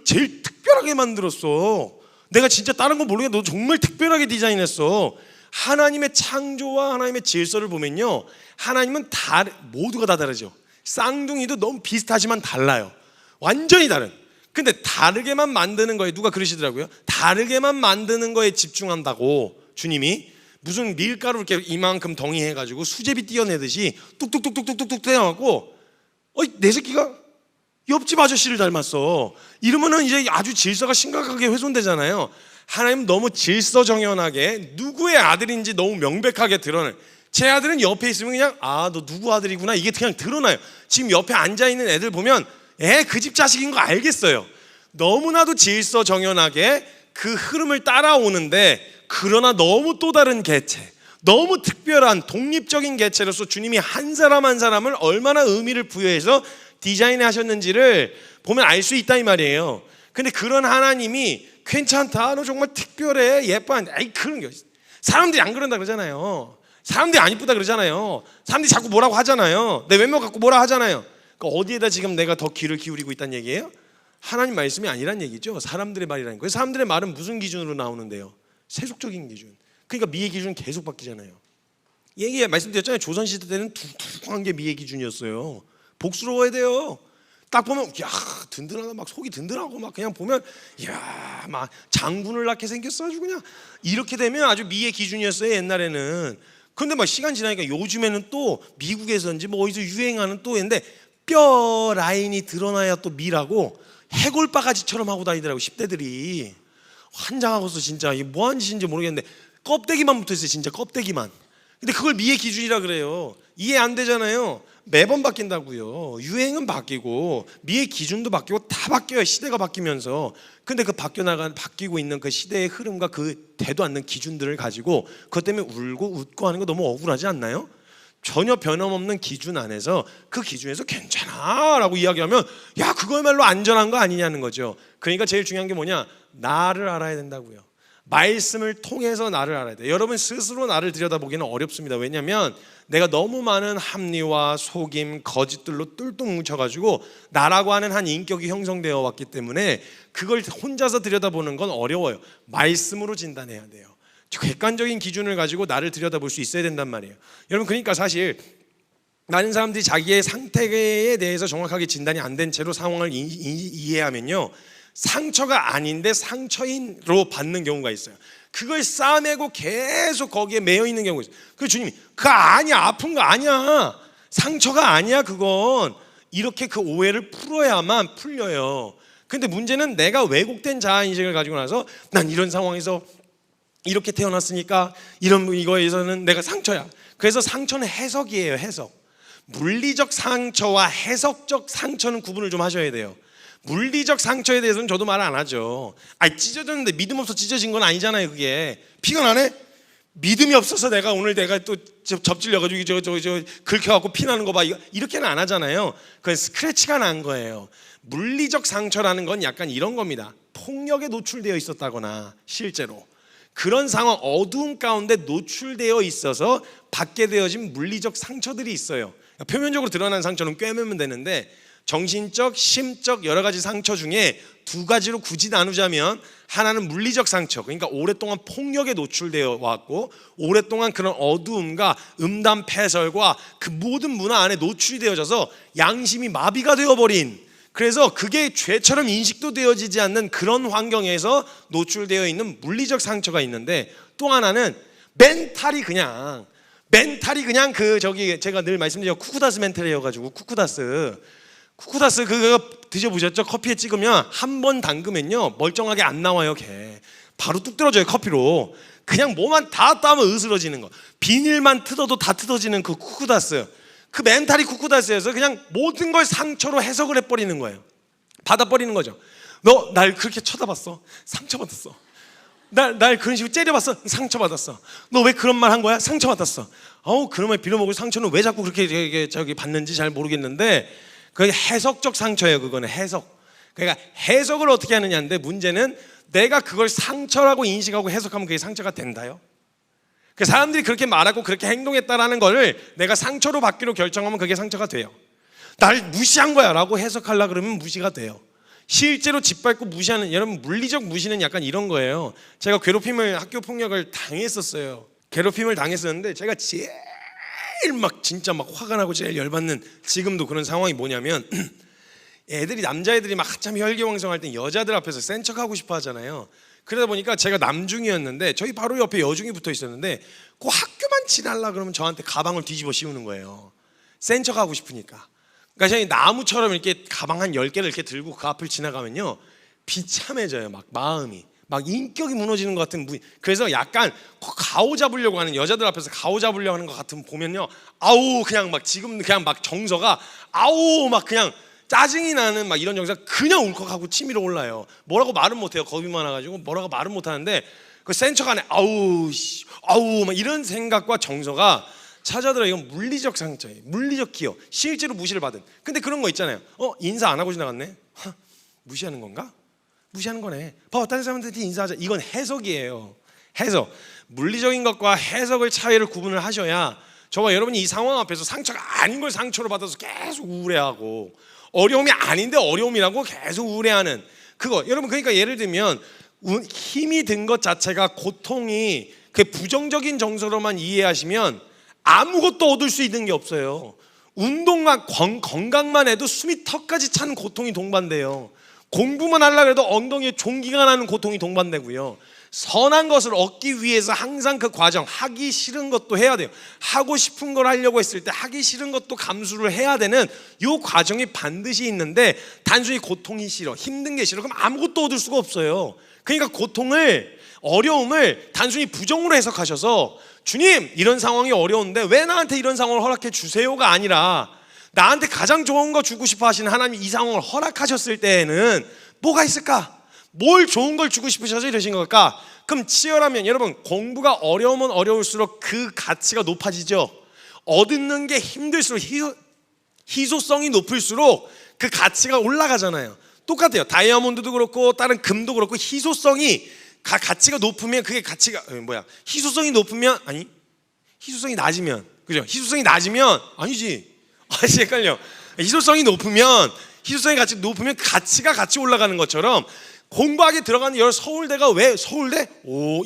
Speaker 1: 제일 특별하게 만들었어. 내가 진짜 다른 거 모르게 너 정말 특별하게 디자인했어. 하나님의 창조와 하나님의 질서를 보면요, 하나님은 모두가 다 다르죠. 쌍둥이도 너무 비슷하지만 달라요. 완전히 다른. 근데 다르게만 만드는 거에, 누가 그러시더라고요. 다르게만 만드는 거에 집중한다고 주님이, 무슨 밀가루 이렇게 이만큼 덩이해가지고 수제비 띄어내듯이 뚝뚝뚝뚝뚝뚝 떼어갖고 내 새끼가 옆집 아저씨를 닮았어 이러면은 이제 아주 질서가 심각하게 훼손되잖아요. 하나님 너무 질서정연하게 누구의 아들인지 너무 명백하게 드러내. 제 아들은 옆에 있으면 그냥 너 누구 아들이구나 이게 그냥 드러나요. 지금 옆에 앉아있는 애들 보면 그 집 자식인 거 알겠어요. 너무나도 질서정연하게 그 흐름을 따라오는데, 그러나 너무 또 다른 개체, 너무 특별한 독립적인 개체로서 주님이 한 사람 한 사람을 얼마나 의미를 부여해서 디자인해 하셨는지를 보면 알 수 있다 이 말이에요. 근데 그런 하나님이 괜찮다, 너 정말 특별해, 예뻐, 그런 게 사람들이 안 그런다 그러잖아요. 사람들이 안 이쁘다 그러잖아요. 사람들이 자꾸 뭐라고 하잖아요. 내 외모 갖고 뭐라 하잖아요. 그러니까 어디에다 지금 내가 더 귀를 기울이고 있다는 얘기예요? 하나님 말씀이 아니란 얘기죠. 사람들의 말이라는 거예요. 사람들의 말은 무슨 기준으로 나오는데요? 세속적인 기준. 그러니까 미의 기준은 계속 바뀌잖아요. 얘기 말씀드렸잖아요. 조선시대 때는 뚱뚱한 게 미의 기준이었어요. 복스러워야 돼요. 딱 보면 든든하다, 막 속이 든든하고 막 그냥 보면 막 장군을 낳게 생겼어 아주 그냥. 이렇게 되면 아주 미의 기준이었어요 옛날에는. 근데 막 시간 지나니까 요즘에는 또 미국에서인지 뭐 어디서 유행하는 또 인데, 뼈 라인이 드러나야 또 미라고 해골바가지처럼 하고 다니더라고 10대들이. 환장하고서 진짜 이게 뭐하는 짓인지 모르겠는데 껍데기만 붙어있어요, 진짜 껍데기만. 근데 그걸 미의 기준이라 그래요. 이해 안 되잖아요. 매번 바뀐다고요. 유행은 바뀌고 미의 기준도 바뀌고 다 바뀌어요, 시대가 바뀌면서. 근데 그 바뀌고 있는 그 시대의 흐름과 그 되도 않는 기준들을 가지고 그것 때문에 울고 웃고 하는 거 너무 억울하지 않나요? 전혀 변함없는 기준 안에서 그 기준에서 괜찮아 라고 이야기하면 그거야말로 안전한 거 아니냐는 거죠. 그러니까 제일 중요한 게 뭐냐, 나를 알아야 된다고요. 말씀을 통해서 나를 알아야 돼요. 여러분 스스로 나를 들여다보기는 어렵습니다. 왜냐하면 내가 너무 많은 합리화, 속임, 거짓들로 똘똘 뭉쳐가지고 나라고 하는 한 인격이 형성되어 왔기 때문에 그걸 혼자서 들여다보는 건 어려워요. 말씀으로 진단해야 돼요. 객관적인 기준을 가지고 나를 들여다볼 수 있어야 된단 말이에요. 여러분, 그러니까 사실 많은 사람들이 자기의 상태에 대해서 정확하게 진단이 안 된 채로 상황을 이해하면요, 상처가 아닌데 상처인으로 받는 경우가 있어요. 그걸 쌓아내고 계속 거기에 매여 있는 경우가 있어요. 그 주님이 그거 아니야, 아픈 거 아니야, 상처가 아니야 그건. 이렇게 그 오해를 풀어야만 풀려요. 근데 문제는 내가 왜곡된 자아인식을 가지고 나서 난 이런 상황에서 이렇게 태어났으니까 이거에서는 내가 상처야. 그래서 상처는 해석이에요, 해석. 물리적 상처와 해석적 상처는 구분을 좀 하셔야 돼요. 물리적 상처에 대해서는 저도 말 안 하죠. 찢어졌는데 믿음 없어 찢어진 건 아니잖아요. 그게 피가 나네? 믿음이 없어서 내가 또 접질려가지고 저 긁혀갖고 피나는 거 봐, 이렇게는 안 하잖아요. 그건 스크래치가 난 거예요. 물리적 상처라는 건 약간 이런 겁니다. 폭력에 노출되어 있었다거나 실제로 그런 상황, 어두움 가운데 노출되어 있어서 받게 되어진 물리적 상처들이 있어요. 표면적으로 드러난 상처는 꿰매면 되는데 정신적, 심적 여러 가지 상처 중에 두 가지로 굳이 나누자면 하나는 물리적 상처, 그러니까 오랫동안 폭력에 노출되어 왔고 오랫동안 그런 어두움과 음담 패설과 그 모든 문화 안에 노출이 되어져서 양심이 마비가 되어버린, 그래서 그게 죄처럼 인식도 되어지지 않는 그런 환경에서 노출되어 있는 물리적 상처가 있는데, 또 하나는 멘탈이 그냥 제가 늘 말씀드리죠. 쿠쿠다스 멘탈이어가지고 쿠쿠다스 그거 드셔보셨죠? 커피에 찍으면 한 번 담그면요 멀쩡하게 안 나와요. 걔 바로 뚝 떨어져요. 커피로 그냥 뭐만 다 따면 으스러지는 거, 비닐만 뜯어도 다 뜯어지는 그 쿠쿠다스, 그 멘탈이 쿠쿠다스에서 그냥 모든 걸 상처로 해석을 해버리는 거예요. 받아버리는 거죠. 너 날 그렇게 쳐다봤어? 상처받았어. 날 그런 식으로 째려봤어? 상처받았어. 너 왜 그런 말 한 거야? 상처받았어. 그놈의 빌어먹을 상처는 왜 자꾸 그렇게 받는지 잘 모르겠는데 그게 해석적 상처예요. 그거는 해석. 그러니까 해석을 어떻게 하느냐인데, 문제는 내가 그걸 상처라고 인식하고 해석하면 그게 상처가 된다요. 그 사람들이 그렇게 말하고 그렇게 행동했다라는 거를 내가 상처로 받기로 결정하면 그게 상처가 돼요. 날 무시한 거야 라고 해석하려고 그러면 무시가 돼요. 실제로 짓밟고 무시하는, 여러분 물리적 무시는 약간 이런 거예요. 제가 학교 폭력을 당했었어요. 괴롭힘을 당했었는데 제가 제일 진짜 화가 나고 제일 열받는, 지금도 그런 상황이 뭐냐면 남자애들이 한참 혈기왕성할 때 여자들 앞에서 센 척하고 싶어 하잖아요. 그러다 보니까 제가 남중이었는데 저희 바로 옆에 여중이 붙어 있었는데 그 학교만 지나려 그러면 저한테 가방을 뒤집어 씌우는 거예요. 센 척하고 싶으니까. 그러니까 저희 나무처럼 이렇게 가방 한 10개를 이렇게 들고 그 앞을 지나가면요 비참해져요. 마음이 인격이 무너지는 것 같은. 그래서 약간 가오 잡으려고 하는, 여자들 앞에서 가오 잡으려고 하는 것 같은 보면요, 그냥 지금 그냥 정서가 그냥 짜증이 나는 이런 정서가 그냥 울컥하고 치밀어 올라요. 뭐라고 말은 못해요. 겁이 많아가지고 뭐라고 말은 못하는데 그 센 척 안에 이런 생각과 정서가 찾아들어. 이건 물리적 상처예요. 물리적 기여. 실제로 무시를 받은. 근데 그런 거 있잖아요. 인사 안 하고 지나갔네. 무시하는 건가? 무시하는 거네. 봐봐, 다른 사람들한테 인사하자. 이건 해석이에요. 해석. 물리적인 것과 해석을 차이를 구분을 하셔야 저와 여러분이 이 상황 앞에서 상처가 아닌 걸 상처로 받아서 계속 우울해하고, 어려움이 아닌데 어려움이라고 계속 우울해하는 그거. 여러분, 그러니까 예를 들면 힘이 든 것 자체가 고통이 그 부정적인 정서로만 이해하시면 아무것도 얻을 수 있는 게 없어요. 운동과 건강만 해도 숨이 턱까지 차는 고통이 동반돼요. 공부만 하려고 해도 엉덩이에 종기가 나는 고통이 동반되고요. 선한 것을 얻기 위해서 항상 그 과정, 하기 싫은 것도 해야 돼요. 하고 싶은 걸 하려고 했을 때 하기 싫은 것도 감수를 해야 되는 이 과정이 반드시 있는데, 단순히 고통이 싫어, 힘든 게 싫어, 그럼 아무것도 얻을 수가 없어요. 그러니까 어려움을 단순히 부정으로 해석하셔서 주님 이런 상황이 어려운데 왜 나한테 이런 상황을 허락해 주세요가 아니라, 나한테 가장 좋은 거 주고 싶어 하시는 하나님이 이 상황을 허락하셨을 때에는 뭐가 있을까? 뭘 좋은 걸 주고 싶으셔서 이러신 걸까? 그럼 치열하면, 여러분 공부가 어려우면 어려울수록 그 가치가 높아지죠. 얻는 게 힘들수록 희소성이 높을수록 그 가치가 올라가잖아요. 똑같아요. 다이아몬드도 그렇고 다른 금도 그렇고 희소성이 가치가 높으면 그게 희소성이 높으면 희소성이 낮으면, 그죠? 희소성이 낮으면 아니지. 헷갈려. 희소성이 가치 높으면 가치가 같이 올라가는 것처럼, 공부하게 들어가는 서울대가 왜 서울대?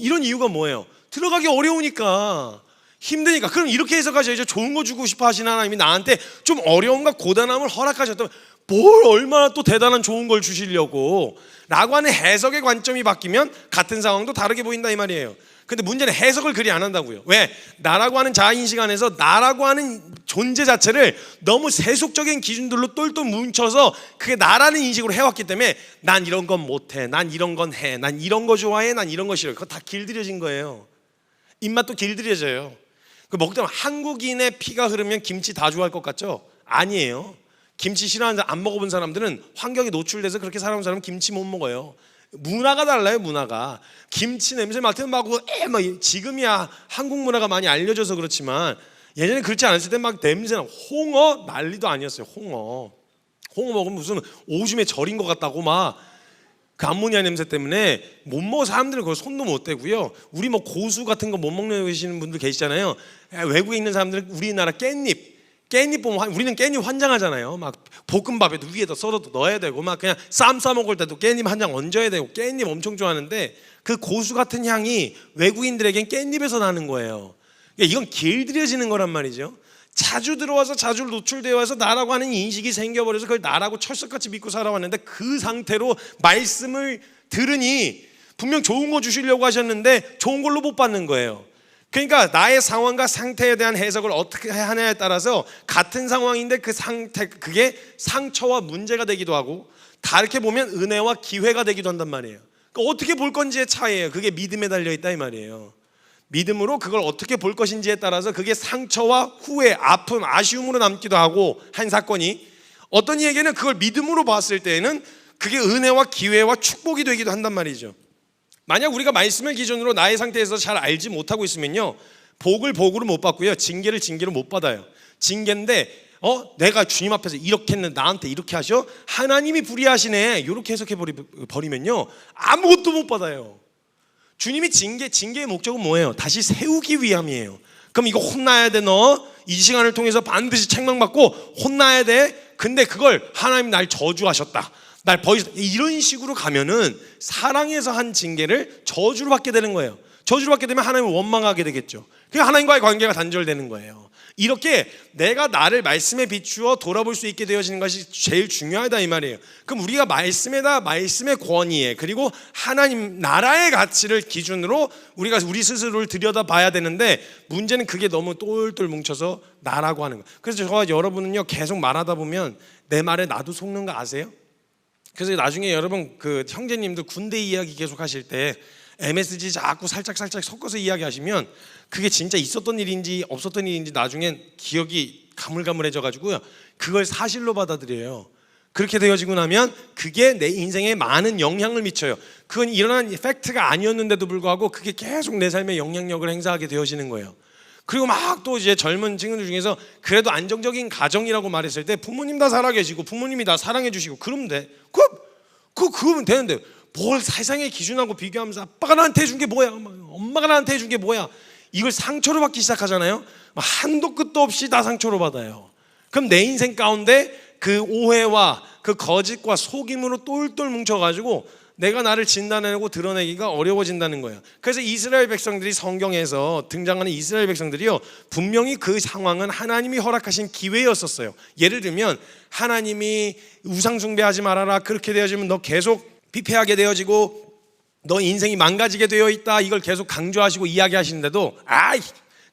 Speaker 1: 이런 이유가 뭐예요? 들어가기 어려우니까, 힘드니까. 그럼 이렇게 해석하셔야죠. 좋은 거 주고 싶어 하시는 하나님이 나한테 좀 어려움과 고단함을 허락하셨다면 뭘 얼마나 또 대단한 좋은 걸 주시려고 라고 하는 해석의 관점이 바뀌면 같은 상황도 다르게 보인다 이 말이에요. 근데 문제는 해석을 그리 안 한다고요. 왜? 나라고 하는 자아인식 안에서 나라고 하는 존재 자체를 너무 세속적인 기준들로 똘똘 뭉쳐서 그게 나라는 인식으로 해왔기 때문에 난 이런 건 못해, 난 이런 건 해, 난 이런 거 좋아해, 난 이런 거 싫어. 그거 다 길들여진 거예요. 입맛도 길들여져요. 먹다 보면 한국인의 피가 흐르면 김치 다 좋아할 것 같죠? 아니에요. 김치 싫어하는 사람, 안 먹어본 사람들은 환경에 노출돼서 그렇게 살아온 사람은 김치 못 먹어요. 문화가 달라요. 문화가 김치 냄새 맡으면 막 지금이야 한국 문화가 많이 알려져서 그렇지만 예전에 그렇지 않았을 때 막 냄새나 홍어 난리도 아니었어요. 홍어 먹으면 무슨 오줌에 절인 것 같다고 막 그 암모니아 냄새 때문에 못 먹어. 사람들은 그걸 손도 못 대고요. 우리 뭐 고수 같은 거 못 먹는 분들 계시잖아요. 외국에 있는 사람들은 우리나라 깻잎 보면 우리는 깻잎 환장하잖아요. 막 볶음밥에도 위에다 썰어도 넣어야 되고 막 그냥 쌈 싸 먹을 때도 깻잎 한 장 얹어야 되고 깻잎 엄청 좋아하는데 그 고수 같은 향이 외국인들에겐 깻잎에서 나는 거예요. 이건 길들여지는 거란 말이죠. 자주 들어와서 자주 노출되어 와서 나라고 하는 인식이 생겨버려서 그걸 나라고 철석같이 믿고 살아왔는데 그 상태로 말씀을 들으니 분명 좋은 거 주시려고 하셨는데 좋은 걸로 못 받는 거예요. 그러니까 나의 상황과 상태에 대한 해석을 어떻게 하냐에 따라서 같은 상황인데 그 상태 그게 상처와 문제가 되기도 하고 다르게 보면 은혜와 기회가 되기도 한단 말이에요. 그러니까 어떻게 볼 건지의 차이예요. 그게 믿음에 달려 있다 이 말이에요. 믿음으로 그걸 어떻게 볼 것인지에 따라서 그게 상처와 후회, 아픔, 아쉬움으로 남기도 하고 한 사건이 어떤 이에게는 그걸 믿음으로 봤을 때에는 그게 은혜와 기회와 축복이 되기도 한단 말이죠. 만약 우리가 말씀을 기준으로 나의 상태에서 잘 알지 못하고 있으면요, 복을 복으로 못 받고요, 징계를 징계로 못 받아요. 징계인데 내가 주님 앞에서 이렇게 했는데 나한테 이렇게 하셔? 하나님이 불의하시네 이렇게 해석해 버리면요 아무것도 못 받아요. 주님이 징계의 목적은 뭐예요? 다시 세우기 위함이에요. 그럼 이거 혼나야 돼. 너 이 시간을 통해서 반드시 책망받고 혼나야 돼. 근데 그걸 하나님 날 저주하셨다, 날 버리셨다, 이런 식으로 가면은 사랑에서 한 징계를 저주로 받게 되는 거예요. 저주로 받게 되면 하나님을 원망하게 되겠죠. 그러니까 하나님과의 관계가 단절되는 거예요. 이렇게 내가 나를 말씀에 비추어 돌아볼 수 있게 되어지는 것이 제일 중요하다 이 말이에요. 그럼 우리가 말씀의 권위에 그리고 하나님 나라의 가치를 기준으로 우리가 우리 스스로를 들여다봐야 되는데 문제는 그게 너무 똘똘 뭉쳐서 나라고 하는 거예요. 그래서 저와 여러분은요 계속 말하다 보면 내 말에 나도 속는 거 아세요? 그래서 나중에 여러분 그 형제님들 군대 이야기 계속 하실 때 MSG 자꾸 살짝 섞어서 이야기하시면 그게 진짜 있었던 일인지 없었던 일인지 나중엔 기억이 가물가물해져 가지고요 그걸 사실로 받아들여요. 그렇게 되어지고 나면 그게 내 인생에 많은 영향을 미쳐요. 그건 일어난 팩트가 아니었는데도 불구하고 그게 계속 내 삶에 영향력을 행사하게 되어지는 거예요. 그리고 막 또 이제 젊은 친구들 중에서 그래도 안정적인 가정이라고 말했을 때 부모님 다 살아계시고 부모님이 다 사랑해 주시고 그러면 돼. 그러면 되는데 뭘 세상의 기준하고 비교하면서 아빠가 나한테 해준 게 뭐야, 엄마가 나한테 해준 게 뭐야, 이걸 상처로 받기 시작하잖아요. 한도 끝도 없이 다 상처로 받아요. 그럼 내 인생 가운데 그 오해와 그 거짓과 속임으로 똘똘 뭉쳐가지고 내가 나를 진단해내고 드러내기가 어려워진다는 거예요. 그래서 이스라엘 백성들이 성경에서 등장하는 이스라엘 백성들이요 분명히 그 상황은 하나님이 허락하신 기회였었어요. 예를 들면 하나님이 우상 숭배하지 말아라, 그렇게 되어지면 너 계속 피폐하게 되어지고 너 인생이 망가지게 되어 있다, 이걸 계속 강조하시고 이야기하시는데도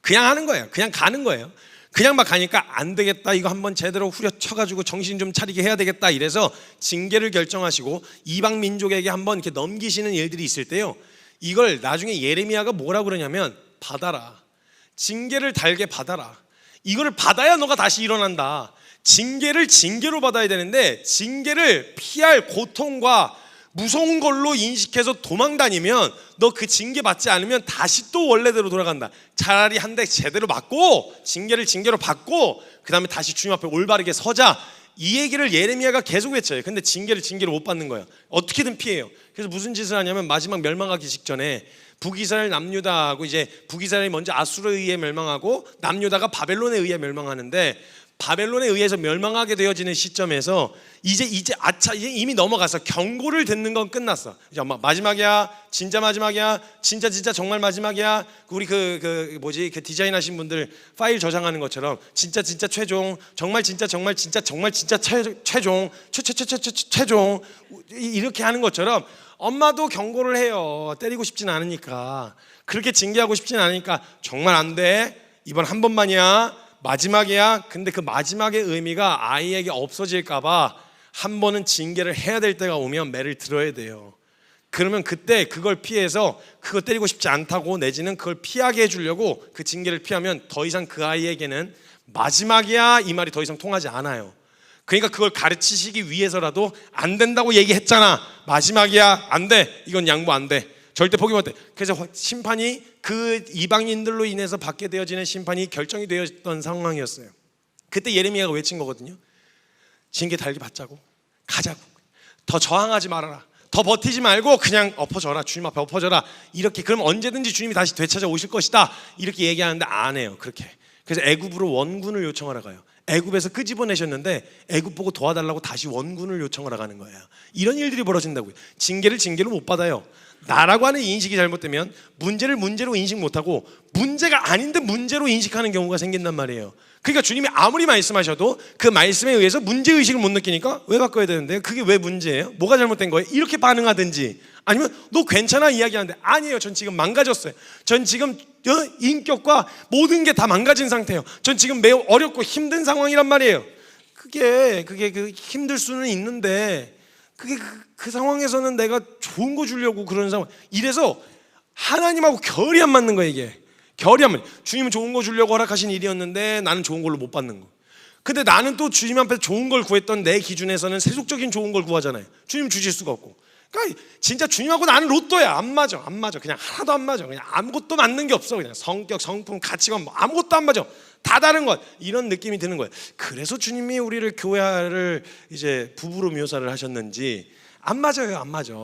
Speaker 1: 그냥 하는 거예요. 그냥 가는 거예요. 그냥 막 가니까 안 되겠다, 이거 한번 제대로 후려쳐가지고 정신 좀 차리게 해야 되겠다, 이래서 징계를 결정하시고 이방 민족에게 한번 이렇게 넘기시는 일들이 있을 때요 이걸 나중에 예레미야가 뭐라고 그러냐면 받아라, 징계를 달게 받아라, 이거를 받아야 너가 다시 일어난다. 징계를 징계로 받아야 되는데 징계를 피할 고통과 무서운 걸로 인식해서 도망다니면 너 그 징계 받지 않으면 다시 또 원래대로 돌아간다. 차라리 한 대 제대로 맞고 징계를 징계로 받고 그 다음에 다시 주님 앞에 올바르게 서자, 이 얘기를 예레미야가 계속 외쳐요. 근데 징계를 징계로 못 받는 거예요. 어떻게든 피해요. 그래서 무슨 짓을 하냐면 마지막 멸망하기 직전에 북이스라엘 남유다하고 이제 북이스라엘이 먼저 아수르에 의해 멸망하고 남유다가 바벨론에 의해 멸망하는데 바벨론에 의해서 멸망하게 되어지는 시점에서 이제 이미 넘어가서 경고를 듣는 건 끝났어. 이제 마지막이야, 진짜 마지막이야, 진짜 정말 마지막이야. 우리 그 디자인하신 분들 파일 저장하는 것처럼 진짜 최종, 정말 진짜 최종, 최종 이렇게 하는 것처럼 엄마도 경고를 해요. 때리고 싶진 않으니까, 그렇게 징계하고 싶진 않으니까 정말 안 돼, 이번 한 번만이야, 마지막이야. 근데 그 마지막의 의미가 아이에게 없어질까봐 한 번은 징계를 해야 될 때가 오면 매를 들어야 돼요. 그러면 그때 그걸 피해서 그거 때리고 싶지 않다고 내지는 그걸 피하게 해주려고 그 징계를 피하면 더 이상 그 아이에게는 마지막이야 이 말이 더 이상 통하지 않아요. 그러니까 그걸 가르치시기 위해서라도 안 된다고 얘기했잖아. 마지막이야. 안 돼. 이건 양보 안 돼. 절대 포기 못 해. 그래서 심판이 그 이방인들로 인해서 받게 되어지는 심판이 결정이 되었던 상황이었어요. 그때 예레미야가 외친 거거든요. 징계 달기 받자고. 가자고. 더 저항하지 말아라. 더 버티지 말고 그냥 엎어져라. 주님 앞에 엎어져라. 이렇게 그럼 언제든지 주님이 다시 되찾아 오실 것이다. 이렇게 얘기하는데 안 해요. 그렇게. 그래서 애굽으로 원군을 요청하러 가요. 애굽에서 끄집어내셨는데 애굽 보고 도와달라고 다시 원군을 요청하러 가는 거예요. 이런 일들이 벌어진다고요. 징계를 징계로 못 받아요. 나라고 하는 인식이 잘못되면 문제를 문제로 인식 못하고 문제가 아닌데 문제로 인식하는 경우가 생긴단 말이에요. 그러니까 주님이 아무리 말씀하셔도 그 말씀에 의해서 문제의식을 못 느끼니까 왜 바꿔야 되는데 그게 왜 문제예요? 뭐가 잘못된 거예요? 이렇게 반응하든지 아니면 너 괜찮아 이야기하는데 아니에요. 전 지금 망가졌어요. 전 지금 인격과 모든 게 다 망가진 상태예요. 전 지금 매우 어렵고 힘든 상황이란 말이에요. 그게 그 힘들 수는 있는데 그게 그 상황에서는 내가 좋은 거 주려고 그러는 상황. 이래서 하나님하고 결이 안 맞는 거예요. 이게 결이 안 맞는. 주님은 좋은 거 주려고 허락하신 일이었는데 나는 좋은 걸로 못 받는 거. 근데 나는 또 주님 앞에 좋은 걸 구했던 내 기준에서는 세속적인 좋은 걸 구하잖아요. 주님 주실 수가 없고. 그러니까 진짜 주님하고 나는 로또야. 안 맞아. 그냥 하나도 안 맞아. 그냥 아무것도 맞는 게 없어. 그냥 성격, 성품, 가치관 뭐 아무것도 안 맞아. 다 다른 것. 이런 느낌이 드는 거예요. 그래서 주님이 우리를 교회를 이제 부부로 묘사를 하셨는지 안 맞아요. 안 맞아.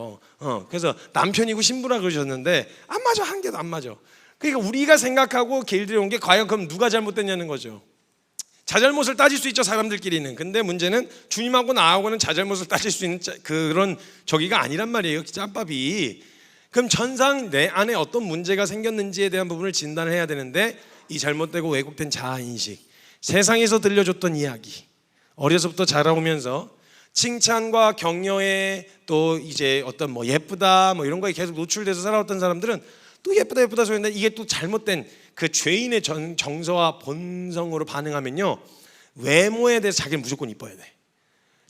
Speaker 1: 그래서 남편이고 신부라 그러셨는데 안 맞아. 한 개도 안 맞아. 그러니까 우리가 생각하고 길들여 온 게 과연 그럼 누가 잘못됐냐는 거죠. 자잘못을 따질 수 있죠, 사람들끼리는. 근데 문제는 주님하고 나하고는 자잘못을 따질 수 있는 그런 저기가 아니란 말이에요. 짬밥이. 그럼 전상 내 안에 어떤 문제가 생겼는지에 대한 부분을 진단을 해야 되는데 이 잘못되고 왜곡된 자아인식, 세상에서 들려줬던 이야기, 어려서부터 자라오면서 칭찬과 격려에 또 이제 어떤 뭐 예쁘다 뭐 이런 거에 계속 노출돼서 살아왔던 사람들은 또 예쁘다 소리인데 이게 또 잘못된 그 죄인의 정서와 본성으로 반응하면요, 외모에 대해서 자기를 무조건 이뻐야 돼.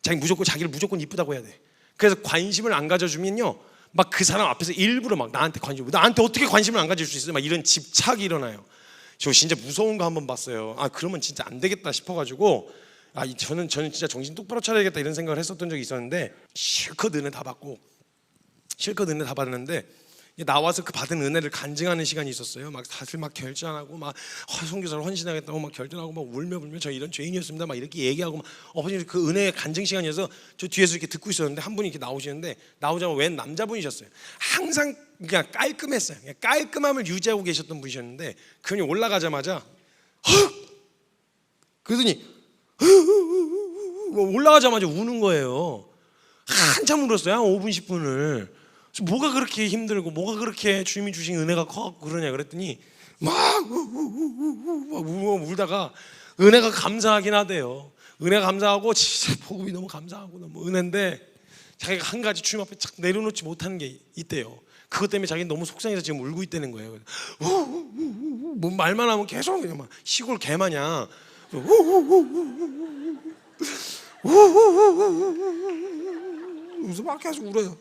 Speaker 1: 자기를 무조건 이쁘다고 해야 돼. 그래서 관심을 안 가져주면요, 막 그 사람 앞에서 일부러 막 나한테 어떻게 관심을 안 가질 수 있어요? 막 이런 집착이 일어나요. 저 진짜 무서운 거 한번 봤어요. 그러면 진짜 안 되겠다 싶어가지고 저는 진짜 정신 똑바로 차려야겠다 이런 생각을 했었던 적이 있었는데 실컷 은혜 다 받았는데 나와서 그 받은 은혜를 간증하는 시간이 있었어요. 막 사실 막 결전하고 막 선교사를 헌신하겠다고 막 결전하고 막 울며 저 이런 죄인이었습니다 막 이렇게 얘기하고 막 어머니 그 은혜의 간증 시간이어서 저 뒤에서 이렇게 듣고 있었는데 한 분이 이렇게 나오시는데 나오자마자 웬 남자분이셨어요. 항상 그냥 깔끔했어요. 그냥 깔끔함을 유지하고 계셨던 분이셨는데 그분이 올라가자마자 그러더니 올라가자마자 우는 거예요. 한참 울었어요. 한 5분 10분을. 뭐가 그렇게 힘들고 뭐가 그렇게 주님이 주신 은혜가 커 그러냐 그랬더니 막 울다가 은혜가 감사하긴 하대요. 은혜가 감사하고 진짜 복음이 너무 감사하고 너무 은혜인데 자기가 한 가지 주님 앞에 착 내려놓지 못하는 게 있대요. 그것 때문에 자기는 너무 속상해서 지금 울고 있다는 거예요. 뭐 말만 하면 계속 그냥 막 시골 개마냥 그래서 막 계속 울어요.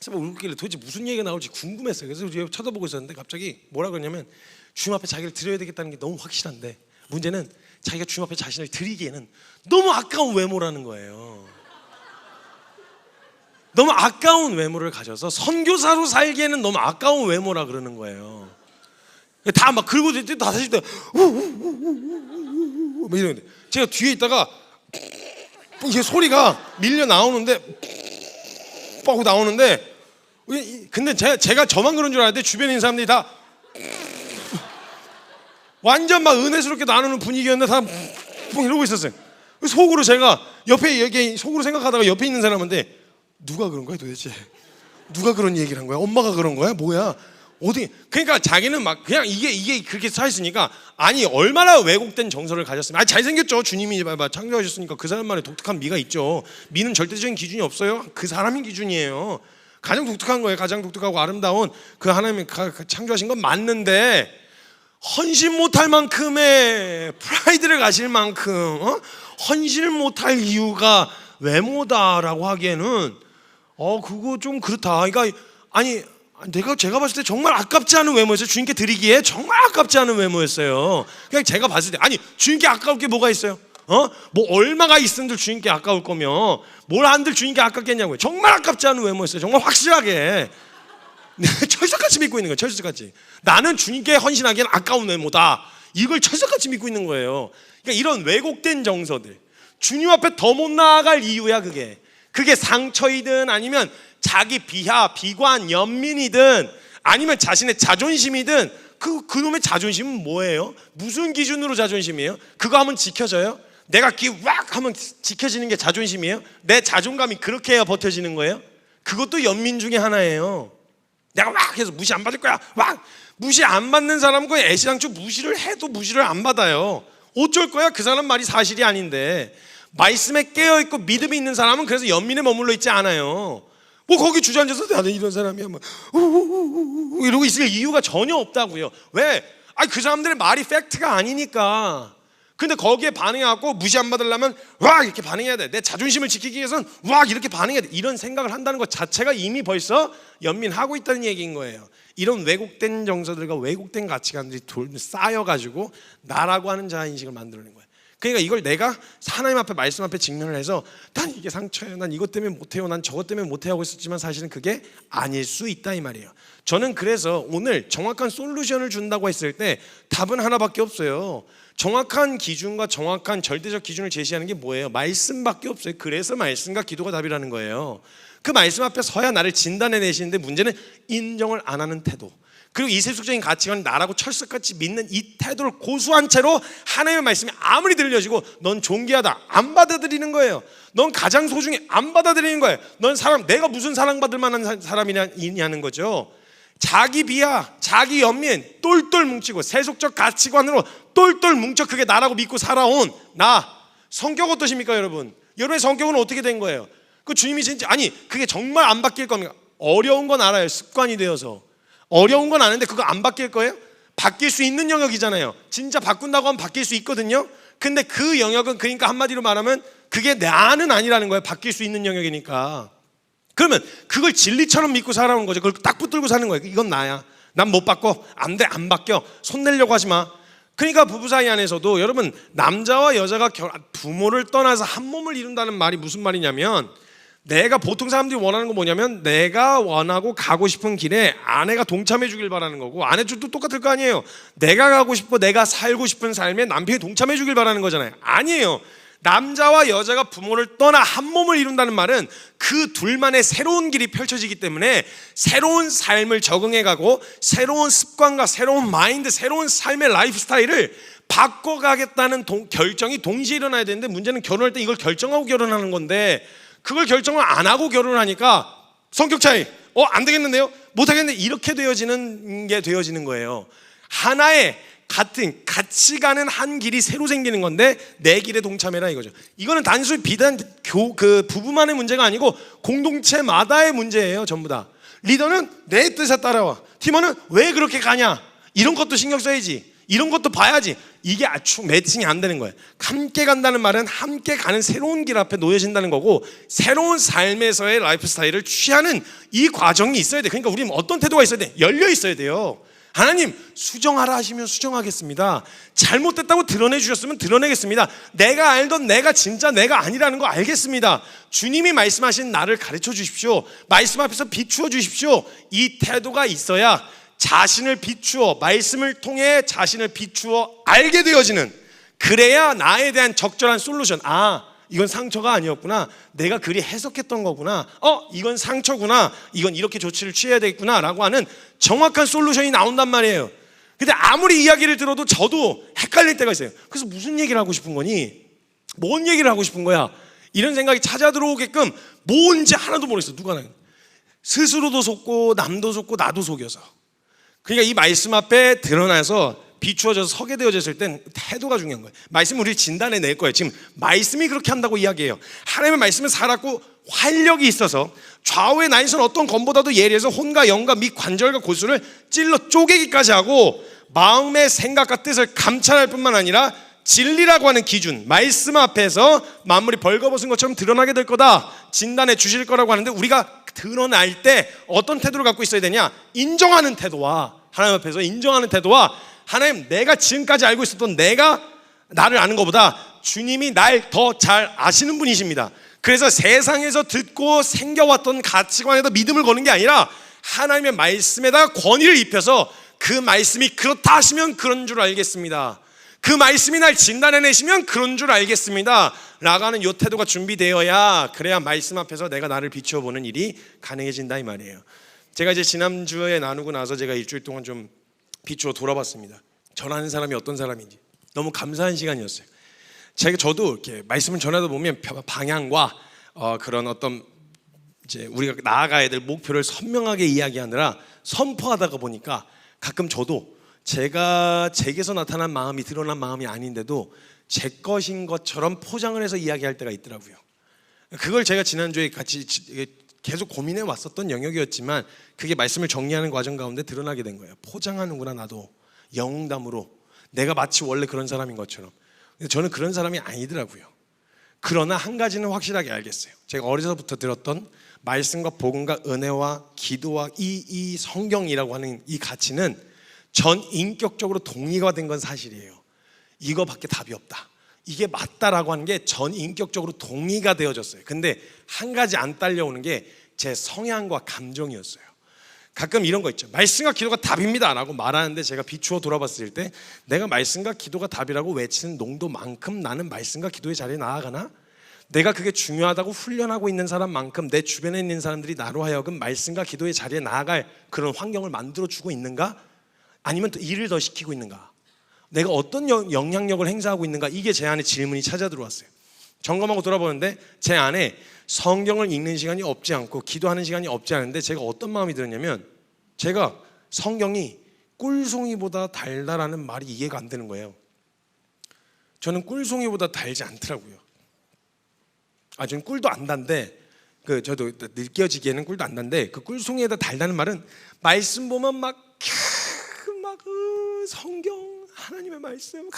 Speaker 1: 그래서 울길래 도대체 무슨 얘기가 나올지 궁금했어요. 그래서 제가 쳐다보고 있었는데 갑자기 뭐라 그러냐면 주님 앞에 자기를 드려야 되겠다는 게 너무 확실한데 문제는 자기가 주님 앞에 자신을 드리기에는 너무 아까운 외모라는 거예요. 너무 아까운 외모를 가져서 선교사로 살기에는 너무 아까운 외모라 그러는 거예요. 다 막 긁고 다 다시 뭐 이러는데 제가 뒤에 있다가 이게 소리가 밀려 나오는데 하고 나오는데 근데 제가 저만 그런 줄 알았는데 주변에 있는 사람들이 다 완전 막 은혜스럽게 나누는 분위기였는데 다 이러고 있었어요. 속으로 제가 옆에 여기 속으로 생각하다가 옆에 있는 사람한테 누가 그런 거야 도대체? 누가 그런 얘기를 한 거야? 엄마가 그런 거야? 뭐야? 어디? 그러니까 자기는 막 그냥 이게 그렇게 사 있으니까 아니 얼마나 왜곡된 정서를 가졌으면 잘생겼죠. 주님이 창조하셨으니까 그 사람만의 독특한 미가 있죠. 미는 절대적인 기준이 없어요. 그 사람이 기준이에요. 가장 독특한 거예요. 가장 독특하고 아름다운 그 하나님이 창조하신 건 맞는데 헌신 못할 만큼의 프라이드를 가질 만큼 헌신을 못할 이유가 외모다라고 하기에는 그거 좀 그렇다. 그러니까 아니 제가 봤을 때 정말 아깝지 않은 외모였어요. 주님께 드리기에 정말 아깝지 않은 외모였어요. 그냥 제가 봤을 때 아니 주님께 아까울 게 뭐가 있어요? 뭐 얼마가 있은들 주님께 아까울 거며 뭘 한들 주님께 아깝겠냐고요. 정말 아깝지 않은 외모였어요. 정말 확실하게 철석같이 믿고 있는 거예요. 철석같이. 나는 주님께 헌신하기엔 아까운 외모다. 이걸 철석같이 믿고 있는 거예요. 그러니까 이런 왜곡된 정서들, 주님 앞에 더 못 나아갈 이유야. 그게 상처이든 아니면 자기 비하, 비관, 연민이든 아니면 자신의 자존심이든 그놈의 자존심은 뭐예요? 무슨 기준으로 자존심이에요? 그거 하면 지켜져요? 내가 왁 하면 지켜지는 게 자존심이에요? 내 자존감이 그렇게 해야 버텨지는 거예요? 그것도 연민 중에 하나예요. 내가 왁 해서 무시 안 받을 거야. 왁! 무시 안 받는 사람은 그 애시당초 무시를 해도 무시를 안 받아요. 어쩔 거야? 그 사람 말이 사실이 아닌데. 말씀에 깨어있고 믿음이 있는 사람은 그래서 연민에 머물러 있지 않아요. 뭐 거기 주저앉아서 나는 이런 사람이야 뭐 이러고 있을 이유가 전혀 없다고요. 왜? 그 사람들의 말이 팩트가 아니니까. 근데 거기에 반응해갖고 무시 안 받으려면 와 이렇게 반응해야 돼. 내 자존심을 지키기 위해서는 와 이렇게 반응해야 돼. 이런 생각을 한다는 것 자체가 이미 벌써 연민하고 있다는 얘기인 거예요. 이런 왜곡된 정서들과 왜곡된 가치관들이 쌓여가지고 나라고 하는 자아인식을 만들어내는 거예요. 그러니까 이걸 내가 하나님 앞에 말씀 앞에 직면을 해서 난 이게 상처예요, 난 이것 때문에 못해요, 난 저것 때문에 못해요 하고 있었지만 사실은 그게 아닐 수 있다 이 말이에요. 저는 그래서 오늘 정확한 솔루션을 준다고 했을 때 답은 하나밖에 없어요. 정확한 기준과 정확한 절대적 기준을 제시하는 게 뭐예요? 말씀밖에 없어요. 그래서 말씀과 기도가 답이라는 거예요. 그 말씀 앞에 서야 나를 진단해내시는데 문제는 인정을 안 하는 태도, 그리고 이 세속적인 가치관을 나라고 철석같이 믿는 이 태도를 고수한 채로 하나님의 말씀이 아무리 들려지고 넌 존귀하다 안 받아들이는 거예요. 넌 가장 소중해 안 받아들이는 거예요. 넌 내가 무슨 사랑받을 만한 사람이냐는 거죠. 자기 비하, 자기 연민 똘똘 뭉치고 세속적 가치관으로 똘똘 뭉쳐 그게 나라고 믿고 살아온 나. 성격 어떠십니까 여러분? 여러분의 성격은 어떻게 된 거예요? 그 주님이 진짜 그게 정말 안 바뀔 겁니까? 어려운 건 알아요. 습관이 되어서 어려운 건 아는데 그거 안 바뀔 거예요? 바뀔 수 있는 영역이잖아요. 진짜 바꾼다고 하면 바뀔 수 있거든요. 근데 그 영역은 그러니까 한마디로 말하면 그게 나는 아니라는 거예요. 바뀔 수 있는 영역이니까. 그러면 그걸 진리처럼 믿고 살아오는 거죠. 그걸 딱 붙들고 사는 거예요. 이건 나야. 난 못 바꿔. 안 돼. 안 바뀌어. 손 내려고 하지 마. 그러니까 부부 사이 안에서도 여러분 남자와 여자가 부모를 떠나서 한 몸을 이룬다는 말이 무슨 말이냐면 내가 보통 사람들이 원하는 건 뭐냐면 내가 원하고 가고 싶은 길에 아내가 동참해 주길 바라는 거고 아내도 똑같을 거 아니에요. 내가 가고 싶고 내가 살고 싶은 삶에 남편이 동참해 주길 바라는 거잖아요. 아니에요. 남자와 여자가 부모를 떠나 한 몸을 이룬다는 말은 그 둘만의 새로운 길이 펼쳐지기 때문에 새로운 삶을 적응해가고 새로운 습관과 새로운 마인드, 새로운 삶의 라이프 스타일을 바꿔가겠다는 결정이 동시에 일어나야 되는데 문제는 결혼할 때 이걸 결정하고 결혼하는 건데 그걸 결정을 안 하고 결혼을 하니까 성격 차이, 안 되겠는데요? 못 하겠는데 이렇게 되어지는 거예요. 하나의 같은 같이 가는 한 길이 새로 생기는 건데 내 길에 동참해라 이거죠. 이거는 단순히 비단 그 부부만의 문제가 아니고 공동체마다의 문제예요. 전부 다. 리더는 내 뜻에 따라와. 팀원은 왜 그렇게 가냐? 이런 것도 신경 써야지. 이런 것도 봐야지. 이게 아주 매칭이 안 되는 거예요. 함께 간다는 말은 함께 가는 새로운 길 앞에 놓여진다는 거고 새로운 삶에서의 라이프 스타일을 취하는 이 과정이 있어야 돼. 그러니까 우리는 어떤 태도가 있어야 돼? 열려 있어야 돼요. 하나님 수정하라 하시면 수정하겠습니다. 잘못됐다고 드러내 주셨으면 드러내겠습니다. 내가 알던 내가 진짜 내가 아니라는 거 알겠습니다. 주님이 말씀하신 나를 가르쳐 주십시오. 말씀 앞에서 비추어 주십시오. 이 태도가 있어야 자신을 비추어 말씀을 통해 자신을 비추어 알게 되어지는, 그래야 나에 대한 적절한 솔루션, 이건 상처가 아니었구나, 내가 그리 해석했던 거구나, 이건 상처구나, 이건 이렇게 조치를 취해야 되겠구나 라고 하는 정확한 솔루션이 나온단 말이에요. 근데 아무리 이야기를 들어도 저도 헷갈릴 때가 있어요. 그래서 무슨 얘기를 하고 싶은 거니? 뭔 얘기를 하고 싶은 거야? 이런 생각이 찾아 들어오게끔 뭔지 하나도 모르겠어. 누가 스스로도 속고 남도 속고 나도 속여서. 그러니까 이 말씀 앞에 드러나서 비추어져서 서게 되어졌을 땐 태도가 중요한 거예요. 말씀은 우리를 진단해낼 거예요. 지금 말씀이 그렇게 한다고 이야기해요. 하나님의 말씀은 살았고 활력이 있어서 좌우의 나인선 어떤 검보다도 예리해서 혼과 영과 및 관절과 골수를 찔러 쪼개기까지 하고 마음의 생각과 뜻을 감찰할 뿐만 아니라 진리라고 하는 기준, 말씀 앞에서 만물이 벌거벗은 것처럼 드러나게 될 거다 진단해 주실 거라고 하는데, 우리가 드러날 때 어떤 태도를 갖고 있어야 되냐? 인정하는 태도와, 하나님 앞에서 인정하는 태도와, 하나님 내가 지금까지 알고 있었던 내가 나를 아는 것보다 주님이 날 더 잘 아시는 분이십니다. 그래서 세상에서 듣고 생겨왔던 가치관에다 믿음을 거는 게 아니라 하나님의 말씀에다 권위를 입혀서 그 말씀이 그렇다 하시면 그런 줄 알겠습니다, 그 말씀이 날 진단해내시면 그런 줄 알겠습니다 라고 하는 요 태도가 준비되어야, 그래야 말씀 앞에서 내가 나를 비추어보는 일이 가능해진다 이 말이에요. 제가 이제 지난주에 나누고 나서 제가 일주일 동안 좀 비추어 돌아봤습니다. 전하는 사람이 어떤 사람인지. 너무 감사한 시간이었어요. 저도 이렇게 말씀을 전하다 보면 방향과 그런 어떤 이제 우리가 나아가야 될 목표를 선명하게 이야기하느라 선포하다가 보니까 가끔 저도 제가 제게서 나타난 마음이 드러난 마음이 아닌데도 제 것인 것처럼 포장을 해서 이야기할 때가 있더라고요. 그걸 제가 지난주에 같이 계속 고민해 왔었던 영역이었지만 그게 말씀을 정리하는 과정 가운데 드러나게 된 거예요. 포장하는구나, 나도 영웅담으로 내가 마치 원래 그런 사람인 것처럼. 근데 저는 그런 사람이 아니더라고요. 그러나 한 가지는 확실하게 알겠어요. 제가 어려서부터 들었던 말씀과 복음과 은혜와 기도와 이 성경이라고 하는 이 가치는 전 인격적으로 동의가 된 건 사실이에요. 이거밖에 답이 없다, 이게 맞다라고 하는 게 전 인격적으로 동의가 되어졌어요. 근데 한 가지 안 딸려오는 게 제 성향과 감정이었어요. 가끔 이런 거 있죠. 말씀과 기도가 답입니다 라고 말하는데 제가 비추어 돌아봤을 때 내가 말씀과 기도가 답이라고 외치는 농도만큼 나는 말씀과 기도의 자리에 나아가나? 내가 그게 중요하다고 훈련하고 있는 사람만큼 내 주변에 있는 사람들이 나로 하여금 말씀과 기도의 자리에 나아갈 그런 환경을 만들어주고 있는가? 아니면 일을 더 시키고 있는가? 내가 어떤 영향력을 행사하고 있는가? 이게 제 안에 질문이 찾아 들어왔어요. 점검하고 돌아보는데 제 안에 성경을 읽는 시간이 없지 않고 기도하는 시간이 없지 않은데 제가 어떤 마음이 들었냐면, 제가 성경이 꿀송이보다 달다라는 말이 이해가 안 되는 거예요. 저는 꿀송이보다 달지 않더라고요. 저는 꿀도 안 단데 저도 느껴지기에는 꿀도 안 단데 그 꿀송이에다 달다는 말은 말씀 보면 막 성경 하나님의 말씀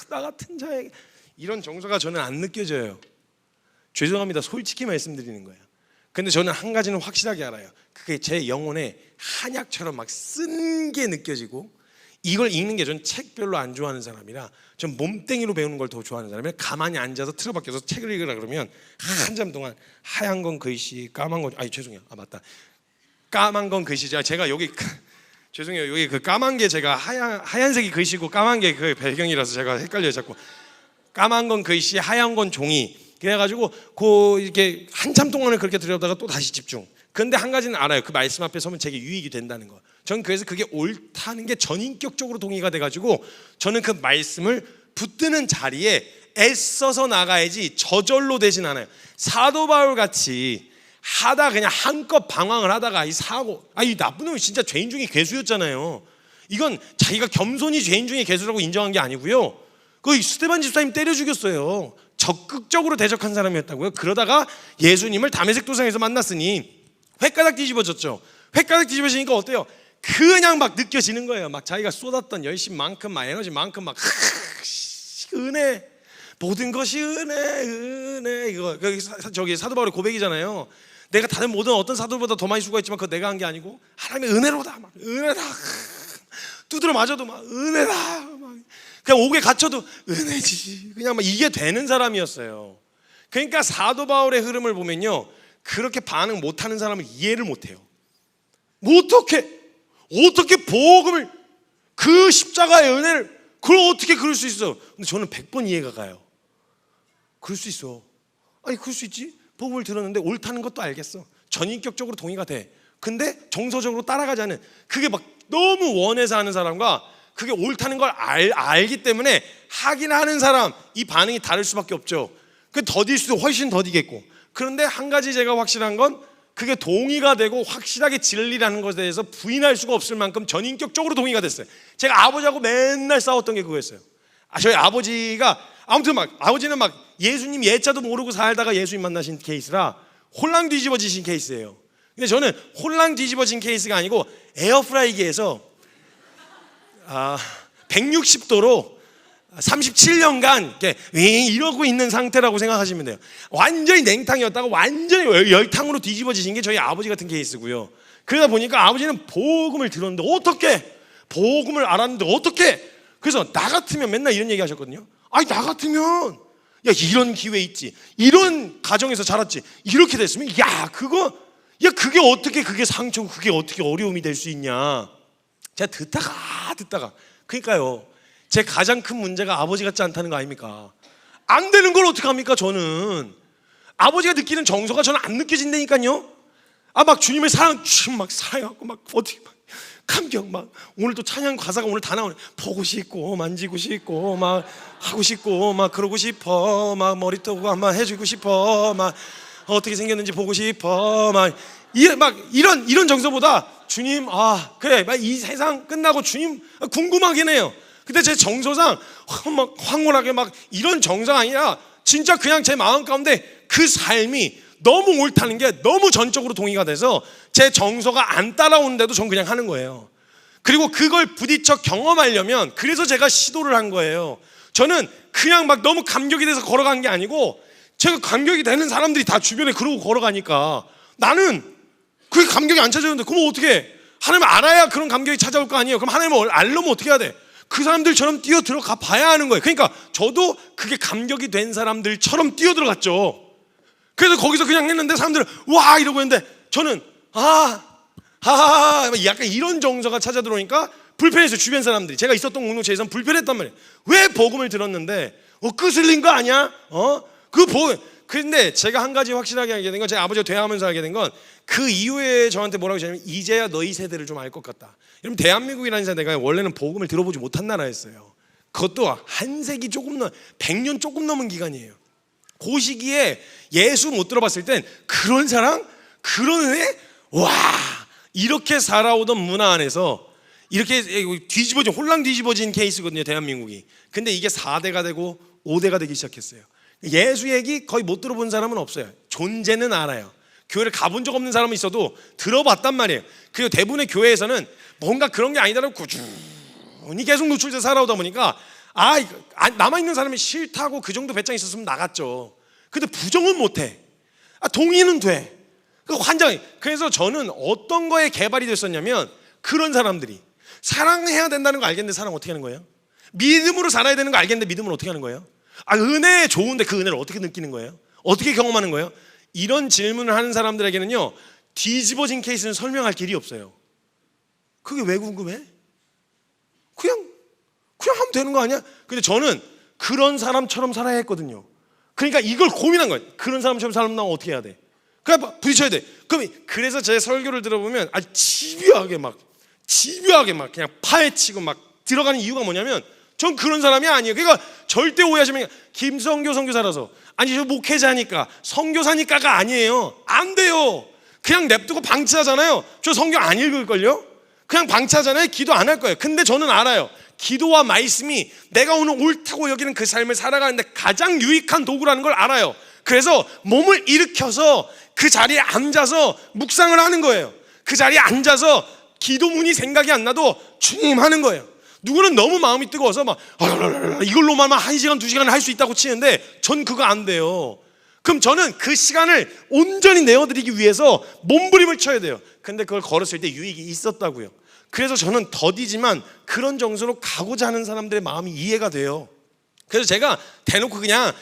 Speaker 1: 나 같은 자에게 이런 정서가 저는 안 느껴져요. 죄송합니다, 솔직히 말씀드리는 거예요. 근데 저는 한 가지는 확실하게 알아요. 그게 제 영혼에 한약처럼 막 쓴 게 느껴지고, 이걸 읽는 게 전 책 별로 안 좋아하는 사람이라, 전 몸땡이로 배우는 걸 더 좋아하는 사람이라, 가만히 앉아서 틀어박혀서 책을 읽으라 그러면 한참 동안 하얀 건 글씨, 까만 건 죄송해요. 맞다. 까만 건 글씨죠. 제가 여기 죄송해요. 여기 그 까만 게 제가 하얀색이 글씨고 까만 게 그 배경이라서 제가 헷갈려요 자꾸. 까만 건 글씨, 하얀 건 종이. 그래가지고 이렇게 한참 동안을 그렇게 들여다가 또 다시 집중. 근데 한 가지는 알아요. 그 말씀 앞에 서면 제게 유익이 된다는 거. 저는 그래서 그게 옳다는 게 전인격적으로 동의가 돼가지고 저는 그 말씀을 붙드는 자리에 애써서 나가야지 저절로 되진 않아요. 사도 바울 같이 하다 그냥 한껏 방황을 하다가 이 사고, 이 나쁜 놈이 진짜 죄인 중에 괴수였잖아요. 이건 자기가 겸손히 죄인 중에 괴수라고 인정한 게 아니고요. 그 스데반 집사님 때려 죽였어요. 적극적으로 대적한 사람이었다고요. 그러다가 예수님을 다메섹 도상에서 만났으니 횟가닥 뒤집어졌죠. 횟가닥 뒤집어지니까 어때요? 그냥 막 느껴지는 거예요. 막 자기가 쏟았던 열심만큼, 막 에너지만큼, 막 은혜, 모든 것이 은혜. 이거 저기 사도 바울의 고백이잖아요. 내가 다른 모든 어떤 사도보다 더 많이 수고했지만 그거 내가 한 게 아니고 하나님의 은혜로다. 막 은혜다. 두드려 맞아도 막 은혜다. 막 그냥 옥에 갇혀도 은혜지. 그냥 막 이게 되는 사람이었어요. 그러니까 사도 바울의 흐름을 보면요, 그렇게 반응 못하는 사람을 이해를 못해요. 어떻게 복음을, 그 십자가의 은혜를 그걸 어떻게 그럴 수 있어? 근데 저는 100번 이해가 가요. 그럴 수 있어. 그럴 수 있지. 복음을 들었는데 옳다는 것도 알겠어. 전인격적으로 동의가 돼. 근데 정서적으로 따라가지 않는, 그게 막 너무 원해서 하는 사람과 그게 옳다는 걸 알기 때문에 하긴 하는 사람, 이 반응이 다를 수밖에 없죠. 그 더딜 수도 훨씬 더디겠고. 그런데 한 가지 제가 확실한 건 그게 동의가 되고 확실하게 진리라는 것에 대해서 부인할 수가 없을 만큼 전인격적으로 동의가 됐어요. 제가 아버지하고 맨날 싸웠던 게 그거였어요. 저희 아버지가 아무튼 아버지는 예수님 예자도 모르고 살다가 예수님 만나신 케이스라 홀랑 뒤집어지신 케이스예요. 근데 저는 홀랑 뒤집어진 케이스가 아니고 에어프라이기에서 160도로 37년간 이러고 있는 상태라고 생각하시면 돼요. 완전히 냉탕이었다가 완전히 열탕으로 뒤집어지신 게 저희 아버지 같은 케이스고요. 그러다 보니까 아버지는 복음을 들었는데 어떻게, 복음을 알았는데 어떻게, 그래서 나 같으면 맨날 이런 얘기 하셨거든요. 나 같으면 야, 이런 기회 있지, 이런 가정에서 자랐지, 이렇게 됐으면 그게 어떻게 그게 상처고 그게 어떻게 어려움이 될 수 있냐. 제가 듣다가 그러니까요, 제 가장 큰 문제가 아버지 같지 않다는 거 아닙니까? 안 되는 걸 어떡합니까? 저는 아버지가 느끼는 정서가 저는 안 느껴진다니까요. 막 주님의 사랑, 주님 막 사랑하고 막 어떻게 막 감격, 막 오늘 또 찬양 가사가 오늘 다 나오네. 보고 싶고 만지고 싶고 막 하고 싶고 막 그러고 싶어, 막 머리도 한번 해주고 싶어, 막 어떻게 생겼는지 보고 싶어, 막 이런 정서보다 주님, 그래, 막 이 세상 끝나고 주님 궁금하긴 해요. 근데 제 정서상 막 황홀하게 막 이런 정서가 아니라 진짜 그냥 제 마음 가운데 그 삶이 너무 옳다는 게 너무 전적으로 동의가 돼서 제 정서가 안 따라오는데도 전 그냥 하는 거예요. 그리고 그걸 부딪혀 경험하려면 그래서 제가 시도를 한 거예요. 저는 그냥 막 너무 감격이 돼서 걸어간 게 아니고, 제가 감격이 되는 사람들이 다 주변에 그러고 걸어가니까 나는 그게 감격이 안 찾아오는데, 그럼 어떻게 해? 하나님을 알아야 그런 감격이 찾아올 거 아니에요. 그럼 하나님을 알려면 어떻게 해야 돼? 그 사람들처럼 뛰어 들어가 봐야 하는 거예요. 그러니까 저도 그게 감격이 된 사람들처럼 뛰어 들어갔죠. 그래서 거기서 그냥 했는데 사람들은 와 이러고 했는데 저는 약간 이런 정서가 찾아 들어오니까 불편해서 주변 사람들이, 제가 있었던 공동체에서는 불편했단 말이에요. 왜 복음을 들었는데 끄슬린 거 아니야? 근데 제가 한 가지 확실하게 알게 된 건, 제 아버지가 대하면서 알게 된 건, 그 이후에 저한테 뭐라고 하냐면, 이제야 너희 세대를 좀 알 것 같다. 여러분, 대한민국이라는 세대가 원래는 복음을 들어보지 못한 나라였어요. 그것도 한 세기 조금 100년 조금 넘은 기간이에요. 그 시기에 예수 못 들어봤을 땐 그런 사람, 그런 은혜, 이렇게 살아오던 문화 안에서 이렇게 홀랑 뒤집어진 케이스거든요, 대한민국이. 근데 이게 4대가 되고 5대가 되기 시작했어요. 예수 얘기 거의 못 들어본 사람은 없어요. 존재는 알아요. 교회를 가본 적 없는 사람은 있어도 들어봤단 말이에요. 그리고 대부분의 교회에서는 뭔가 그런 게 아니다라고 꾸준히 계속 노출돼서 살아오다 보니까 남아있는 사람이 싫다고 그 정도 배짱이 있었으면 나갔죠. 근데 부정은 못해. 동의는 돼. 그래서 저는 어떤 거에 개발이 됐었냐면, 그런 사람들이 사랑해야 된다는 거 알겠는데 사랑 어떻게 하는 거예요? 믿음으로 살아야 되는 거 알겠는데 믿음을 어떻게 하는 거예요? 은혜 좋은데 그 은혜를 어떻게 느끼는 거예요? 어떻게 경험하는 거예요? 이런 질문을 하는 사람들에게는요, 뒤집어진 케이스는 설명할 길이 없어요. 그게 왜 궁금해? 그냥 하면 되는 거 아니야? 근데 저는 그런 사람처럼 살아야 했거든요. 그러니까 이걸 고민한 거예요. 그런 사람처럼 살면 어떻게 해야 돼? 그냥 부딪혀야 돼. 그래서 제 설교를 들어보면 아주 집요하게 막 그냥 파헤치고 막 들어가는 이유가 뭐냐면, 전 그런 사람이 아니에요. 그러니까 절대 오해하시면 김성교 선교사라서, 아니 저 목회자니까 선교사니까가 아니에요. 안 돼요. 그냥 냅두고 방치하잖아요. 저 성경 안 읽을걸요? 그냥 방치하잖아요. 기도 안 할 거예요. 근데 저는 알아요. 기도와 말씀이 내가 오늘 옳다고 여기는 그 삶을 살아가는데 가장 유익한 도구라는 걸 알아요. 그래서 몸을 일으켜서 그 자리에 앉아서 묵상을 하는 거예요. 그 자리에 앉아서 기도문이 생각이 안 나도 주님 하는 거예요. 누구는 너무 마음이 뜨거워서 막 이걸로만 1시간 2시간을 할 수 있다고 치는데 전 그거 안 돼요. 그럼 저는 그 시간을 온전히 내어드리기 위해서 몸부림을 쳐야 돼요. 근데 그걸 걸었을 때 유익이 있었다고요. 그래서 저는 더디지만 그런 정서로 가고자 하는 사람들의 마음이 이해가 돼요. 그래서 제가 대놓고 그냥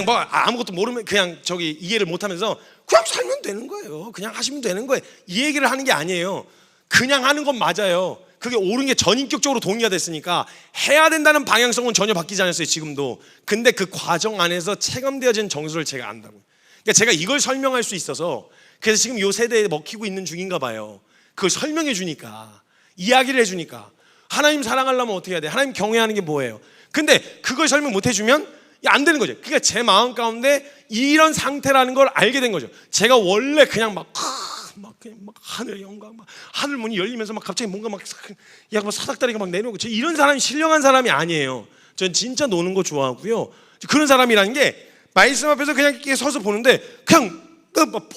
Speaker 1: 뭐 아무것도 모르면 그냥 이해를 못하면서 그냥 살면 되는 거예요. 그냥 하시면 되는 거예요. 이 얘기를 하는 게 아니에요. 그냥 하는 건 맞아요. 그게 옳은 게 전인격적으로 동의가 됐으니까 해야 된다는 방향성은 전혀 바뀌지 않았어요, 지금도. 근데 그 과정 안에서 체감되어진 정서를 제가 안다고요. 그러니까 제가 이걸 설명할 수 있어서, 그래서 지금 이 세대에 먹히고 있는 중인가 봐요. 그걸 설명해 주니까, 이야기를 해주니까. 하나님 사랑하려면 어떻게 해야 돼? 하나님 경외하는 게 뭐예요? 근데 그걸 설명 못 해주면 안 되는 거죠. 그러니까 제 마음 가운데 이런 상태라는 걸 알게 된 거죠. 제가 원래 그냥 막 하늘 영광, 하늘 문이 열리면서 갑자기 뭔가 사닥다리가 내려오고, 이런 사람이 신령한 사람이 아니에요. 전 진짜 노는 거 좋아하고요. 그런 사람이라는 게 말씀 앞에서 그냥 이렇게 서서 보는데 그냥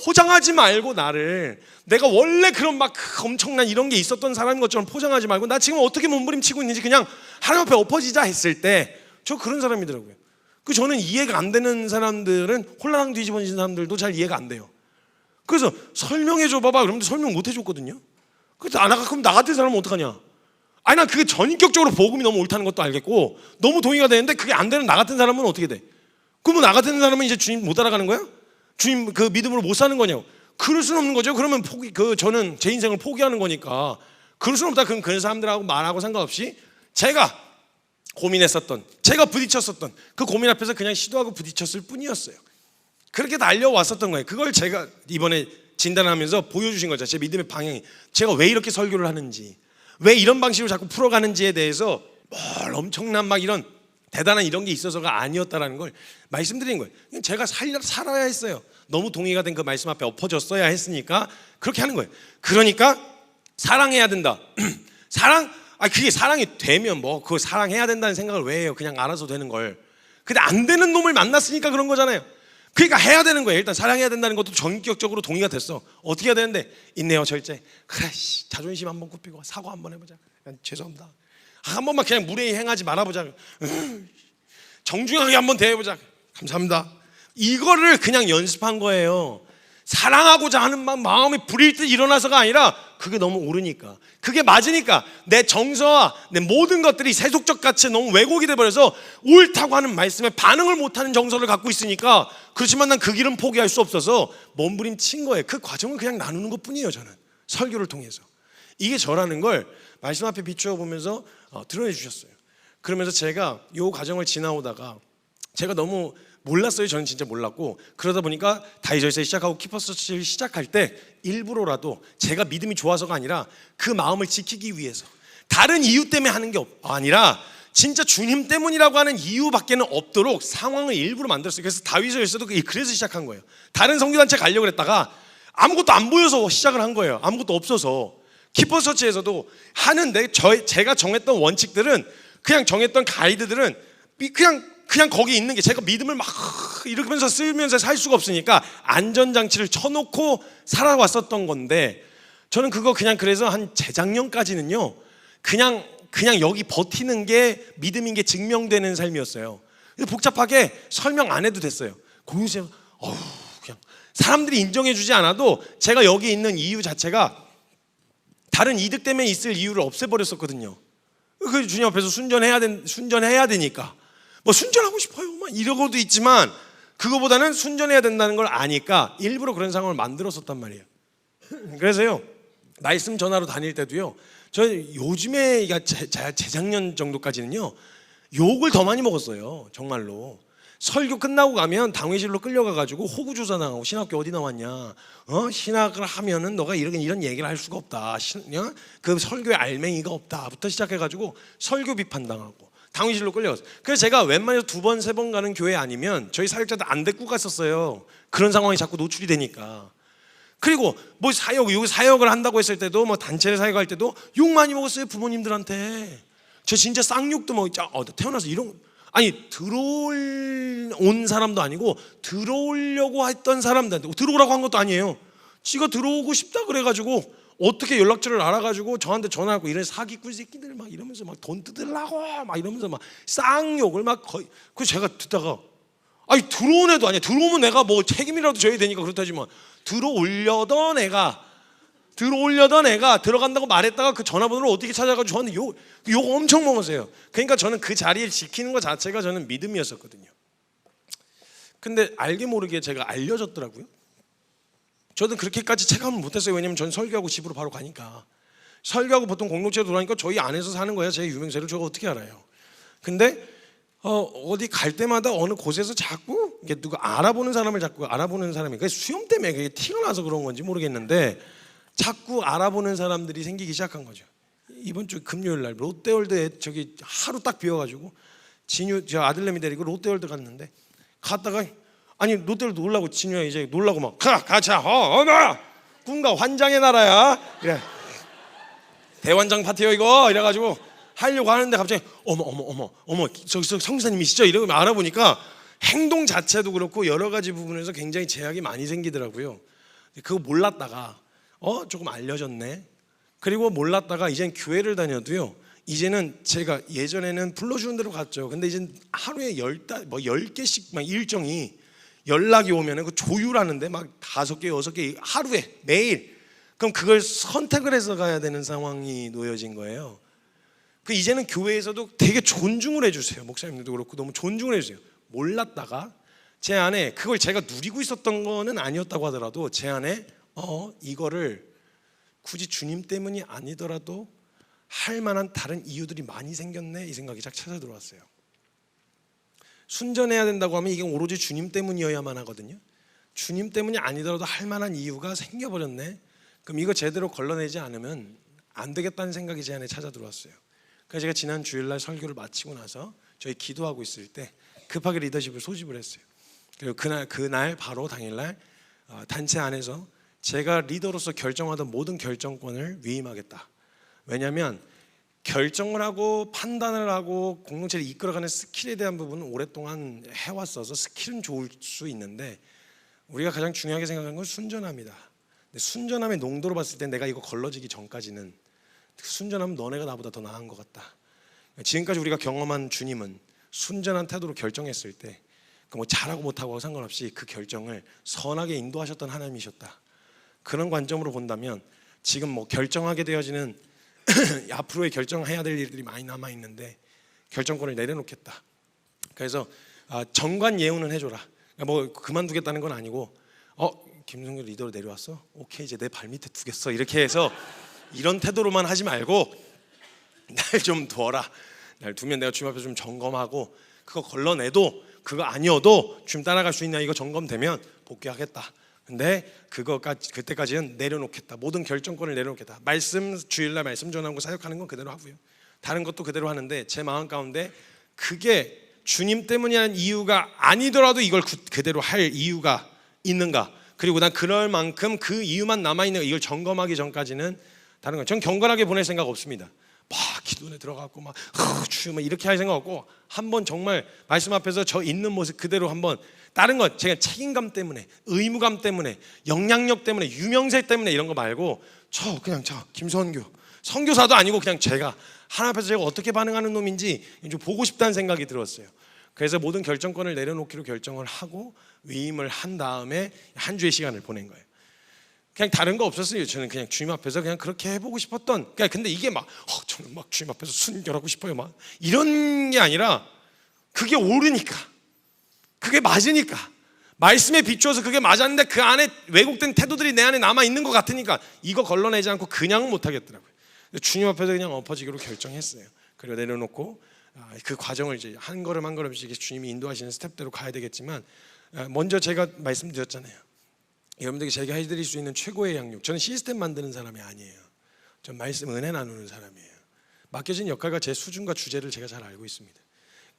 Speaker 1: 포장하지 말고, 나를 내가 원래 그런 엄청난 이런 게 있었던 사람인 것처럼 포장하지 말고, 나 지금 어떻게 몸부림치고 있는지 그냥 하나님 앞에 엎어지자 했을 때, 저 그런 사람이더라고요. 저는 이해가 안 되는 사람들은, 홀랑 뒤집어진 사람들도 잘 이해가 안 돼요. 그래서 설명해 줘 봐봐 그러면 설명 못 해줬거든요. 그럼 나 같은 사람은 어떡하냐? 난 그게 전인격적으로 복음이 너무 옳다는 것도 알겠고 너무 동의가 되는데 그게 안 되는 나 같은 사람은 어떻게 돼? 그러면 나 같은 사람은 이제 주님 못 알아가는 거야? 주님 그 믿음으로 못 사는 거냐고? 그럴 수는 없는 거죠. 그러면 저는 제 인생을 포기하는 거니까. 그럴 수는 없다. 그럼 그런 사람들하고 말하고 상관없이 제가 고민했었던, 제가 부딪혔었던 그 고민 앞에서 그냥 시도하고 부딪혔을 뿐이었어요. 그렇게 달려왔었던 거예요. 그걸 제가 이번에 진단하면서 보여주신 거죠. 제 믿음의 방향이, 제가 왜 이렇게 설교를 하는지, 왜 이런 방식으로 자꾸 풀어가는지에 대해서 뭘 엄청난 막 이런 대단한 이런 게 있어서가 아니었다라는 걸 말씀드린 거예요. 제가 살아야 했어요. 너무 동의가 된 그 말씀 앞에 엎어졌어야 했으니까 그렇게 하는 거예요. 그러니까 사랑해야 된다. 그게 사랑이 되면 뭐 그거 사랑해야 된다는 생각을 왜 해요? 그냥 알아서 되는 걸. 근데 안 되는 놈을 만났으니까 그런 거잖아요. 그러니까 해야 되는 거예요. 일단 사랑해야 된다는 것도 전격적으로 동의가 됐어. 어떻게 해야 되는데? 인내와 절제. 그래, 자존심 한번 굽히고 사과 한번 해보자. 죄송합니다. 한 번만 그냥 무례히 행하지 말아보자. 정중하게 한번 대해보자. 감사합니다. 이거를 그냥 연습한 거예요. 사랑하고자 하는 마음이 불일 듯 일어나서가 아니라 그게 너무 옳으니까, 그게 맞으니까 내 정서와 내 모든 것들이 세속적 가치에 너무 왜곡이 돼버려서 옳다고 하는 말씀에 반응을 못하는 정서를 갖고 있으니까. 그렇지만 난 그 길은 포기할 수 없어서 몸부림친 거예요. 그 과정을 그냥 나누는 것뿐이에요. 저는 설교를 통해서 이게 저라는 걸 말씀 앞에 비추어 보면서 드러내 주셨어요. 그러면서 제가 이 과정을 지나오다가 제가 너무 몰랐어요. 저는 진짜 몰랐고, 그러다 보니까 다이저에서 시작하고 키퍼서치를 시작할 때 일부러라도 제가 믿음이 좋아서가 아니라 그 마음을 지키기 위해서, 다른 이유 때문에 하는 게 아니라 진짜 주님 때문이라고 하는 이유밖에는 없도록 상황을 일부러 만들었어요. 그래서 다윗서에서도 그래서 시작한 거예요. 다른 선교단체 가려고 했다가 아무것도 안 보여서 시작을 한 거예요. 아무것도 없어서. 키퍼서치에서도 하는데 제가 정했던 원칙들은, 그냥 정했던 가이드들은 그냥 거기 있는 게, 제가 믿음을 막 이러면서 쓰면서 살 수가 없으니까 안전장치를 쳐놓고 살아왔었던 건데, 저는 그거 그냥 그래서 한 재작년까지는요 그냥 여기 버티는 게 믿음인 게 증명되는 삶이었어요. 복잡하게 설명 안 해도 됐어요. 공유쌤 그냥 사람들이 인정해주지 않아도 제가 여기 있는 이유 자체가 다른 이득 때문에 있을 이유를 없애버렸었거든요. 그 주님 앞에서 순전해야 되니까 뭐 순전하고 싶어요 막 이러고도 있지만, 그거보다는 순전해야 된다는 걸 아니까 일부러 그런 상황을 만들었었단 말이에요. 그래서요 말씀 전하러 다닐 때도요, 저는 요즘에 재작년 정도까지는요 욕을 더 많이 먹었어요. 정말로 설교 끝나고 가면 당회실로 끌려가가지고 호구조사 당하고, 신학교 어디 나왔냐, 신학을 하면은 너가 이런 얘기를 할 수가 없다, 그 설교에 알맹이가 없다부터 시작해가지고 설교 비판당하고 당회실로 끌려갔어요. 그래서 제가 웬만해서 2번, 3번 가는 교회 아니면 저희 사역자들 안 데리고 갔었어요. 그런 상황이 자꾸 노출이 되니까. 그리고 뭐 여기 사역을 한다고 했을 때도, 뭐 단체를 사역할 때도 욕 많이 먹었어요. 부모님들한테. 저 진짜 쌍욕도 먹었죠. 태어나서 들어온 사람도 아니고 들어오려고 했던 사람들한테, 들어오라고 한 것도 아니에요. 지가 들어오고 싶다 그래가지고 어떻게 연락처를 알아가지고 저한테 전화하고, 이런 사기꾼 새끼들 막 이러면서 막 돈 뜯으려고 막 이러면서 막 쌍욕을 막 거의. 그 제가 듣다가 들어온 애도 아니야. 들어오면 내가 뭐 책임이라도 져야 되니까 그렇다지만, 들어오려던 애가 들어간다고 말했다가 그 전화번호를 어떻게 찾아가지고 저한테 욕 엄청 먹었어요. 그러니까 저는 그 자리를 지키는 것 자체가 저는 믿음이었었거든요. 근데 알게 모르게 제가 알려졌더라고요. 저는 그렇게까지 체감을 못했어요. 왜냐면 저는 설교하고 집으로 바로 가니까. 설교하고 보통 공동체에 돌아가니까 저희 안에서 사는 거예요. 제 유명세를 제가 어떻게 알아요. 근데 어디 갈 때마다 어느 곳에서 자꾸 이게 누가 알아보는 사람이, 그게 수염 때문에 그게 티가 나서 그런 건지 모르겠는데 자꾸 알아보는 사람들이 생기기 시작한 거죠. 이번 주 금요일 날 롯데월드에 저기 하루 딱 비어가지고 저 아들내미 데리고 롯데월드 갔는데, 갔다가 롯데월드 놀라고, 진유야 이제 놀라고 막 가자 나 꿈과 환장의 나라야, 이래 대환장 파티요 이거 이래가지고 하려고 하는데 갑자기 어머 저기 성사님이시죠? 이러고 알아보니까 행동 자체도 그렇고 여러 가지 부분에서 굉장히 제약이 많이 생기더라고요. 그거 몰랐다가 조금 알려졌네. 그리고 몰랐다가 이젠 교회를 다녀도요, 이제는 제가 예전에는 불러주는 대로 갔죠. 근데 이젠 하루에 10개씩 막 일정이 연락이 오면은 그 조율하는데 막 5개, 6개 하루에 매일. 그럼 그걸 선택을 해서 가야 되는 상황이 놓여진 거예요. 그 이제는 교회에서도 되게 존중을 해주세요. 목사님들도 그렇고 너무 존중을 해주세요. 몰랐다가 제 안에 그걸 제가 누리고 있었던 거는 아니었다고 하더라도 제 안에 이거를 굳이 주님 때문이 아니더라도 할 만한 다른 이유들이 많이 생겼네, 이 생각이 쫙 찾아 들어왔어요. 순전해야 된다고 하면 이게 오로지 주님 때문이어야만 하거든요. 주님 때문이 아니더라도 할 만한 이유가 생겨버렸네. 그럼 이거 제대로 걸러내지 않으면 안 되겠다는 생각이 제 안에 찾아 들어왔어요. 그래서 제가 지난 주일날 설교를 마치고 나서 저희 기도하고 있을 때 급하게 리더십을 소집을 했어요. 그리고 그날 바로 당일날 단체 안에서 제가 리더로서 결정하던 모든 결정권을 위임하겠다. 왜냐하면 결정을 하고 판단을 하고 공동체를 이끌어가는 스킬에 대한 부분은 오랫동안 해왔어서 스킬은 좋을 수 있는데 우리가 가장 중요하게 생각하는 건 순전함이다. 근데 순전함의 농도로 봤을 때 내가 이거 걸러지기 전까지는 순전하면 너네가 나보다 더 나은 것 같다. 지금까지 우리가 경험한 주님은 순전한 태도로 결정했을 때 뭐 잘하고 못하고 상관없이 그 결정을 선하게 인도하셨던 하나님이셨다. 그런 관점으로 본다면 지금 뭐 결정하게 되어지는 앞으로의 결정해야 될 일들이 많이 남아 있는데 결정권을 내려놓겠다. 그래서 정관 예우는 해줘라. 뭐 그만두겠다는 건 아니고 김성규 리더로 내려왔어? 오케이, 이제 내 발밑에 두겠어. 이렇게 해서 이런 태도로만 하지 말고 날 좀 두어라. 날 두면 내가 주님 앞에서 좀 점검하고 그거 걸러내도 그거 아니어도 주님 따라갈 수 있냐 이거 점검되면 복귀하겠다. 근데 그때까지는 내려놓겠다. 모든 결정권을 내려놓겠다. 주일날 말씀 전하고 사역하는 건 그대로 하고요. 다른 것도 그대로 하는데 제 마음 가운데 그게 주님 때문이라는 이유가 아니더라도 이걸 그대로 할 이유가 있는가. 그리고 난 그럴 만큼 그 이유만 남아있는 이걸 점검하기 전까지는 다른 건 전 경건하게 보낼 생각 없습니다. 막 기도에 들어가고 막 주여 이렇게 할 생각 없고 한번 정말 말씀 앞에서 저 있는 모습 그대로 한번 다른 것 제가 책임감 때문에 의무감 때문에 영향력 때문에 유명세 때문에 이런 거 말고 저 김선교 선교사도 아니고 그냥 제가 하나님 앞에서 제가 어떻게 반응하는 놈인지 좀 보고 싶다는 생각이 들었어요. 그래서 모든 결정권을 내려놓기로 결정을 하고 위임을 한 다음에 한 주의 시간을 보낸 거예요. 그냥 다른 거 없었어요. 저는 그냥 주님 앞에서 그냥 그렇게 해보고 싶었던. 근데 이게 저는 막 주님 앞에서 순결하고 싶어요. 막 이런 게 아니라 그게 옳으니까, 그게 맞으니까, 말씀에 비추어서 그게 맞았는데 그 안에 왜곡된 태도들이 내 안에 남아 있는 것 같으니까 이거 걸러내지 않고 그냥은 못 하겠더라고요. 주님 앞에서 그냥 엎어지기로 결정했어요. 그리고 내려놓고 그 과정을 이제 한 걸음 한 걸음씩 주님이 인도하시는 스텝대로 가야 되겠지만 먼저 제가 말씀드렸잖아요. 여러분들에게 제가 해드릴 수 있는 최고의 양육. 저는 시스템 만드는 사람이 아니에요. 전 말씀 은혜 나누는 사람이에요. 맡겨진 역할과 제 수준과 주제를 제가 잘 알고 있습니다.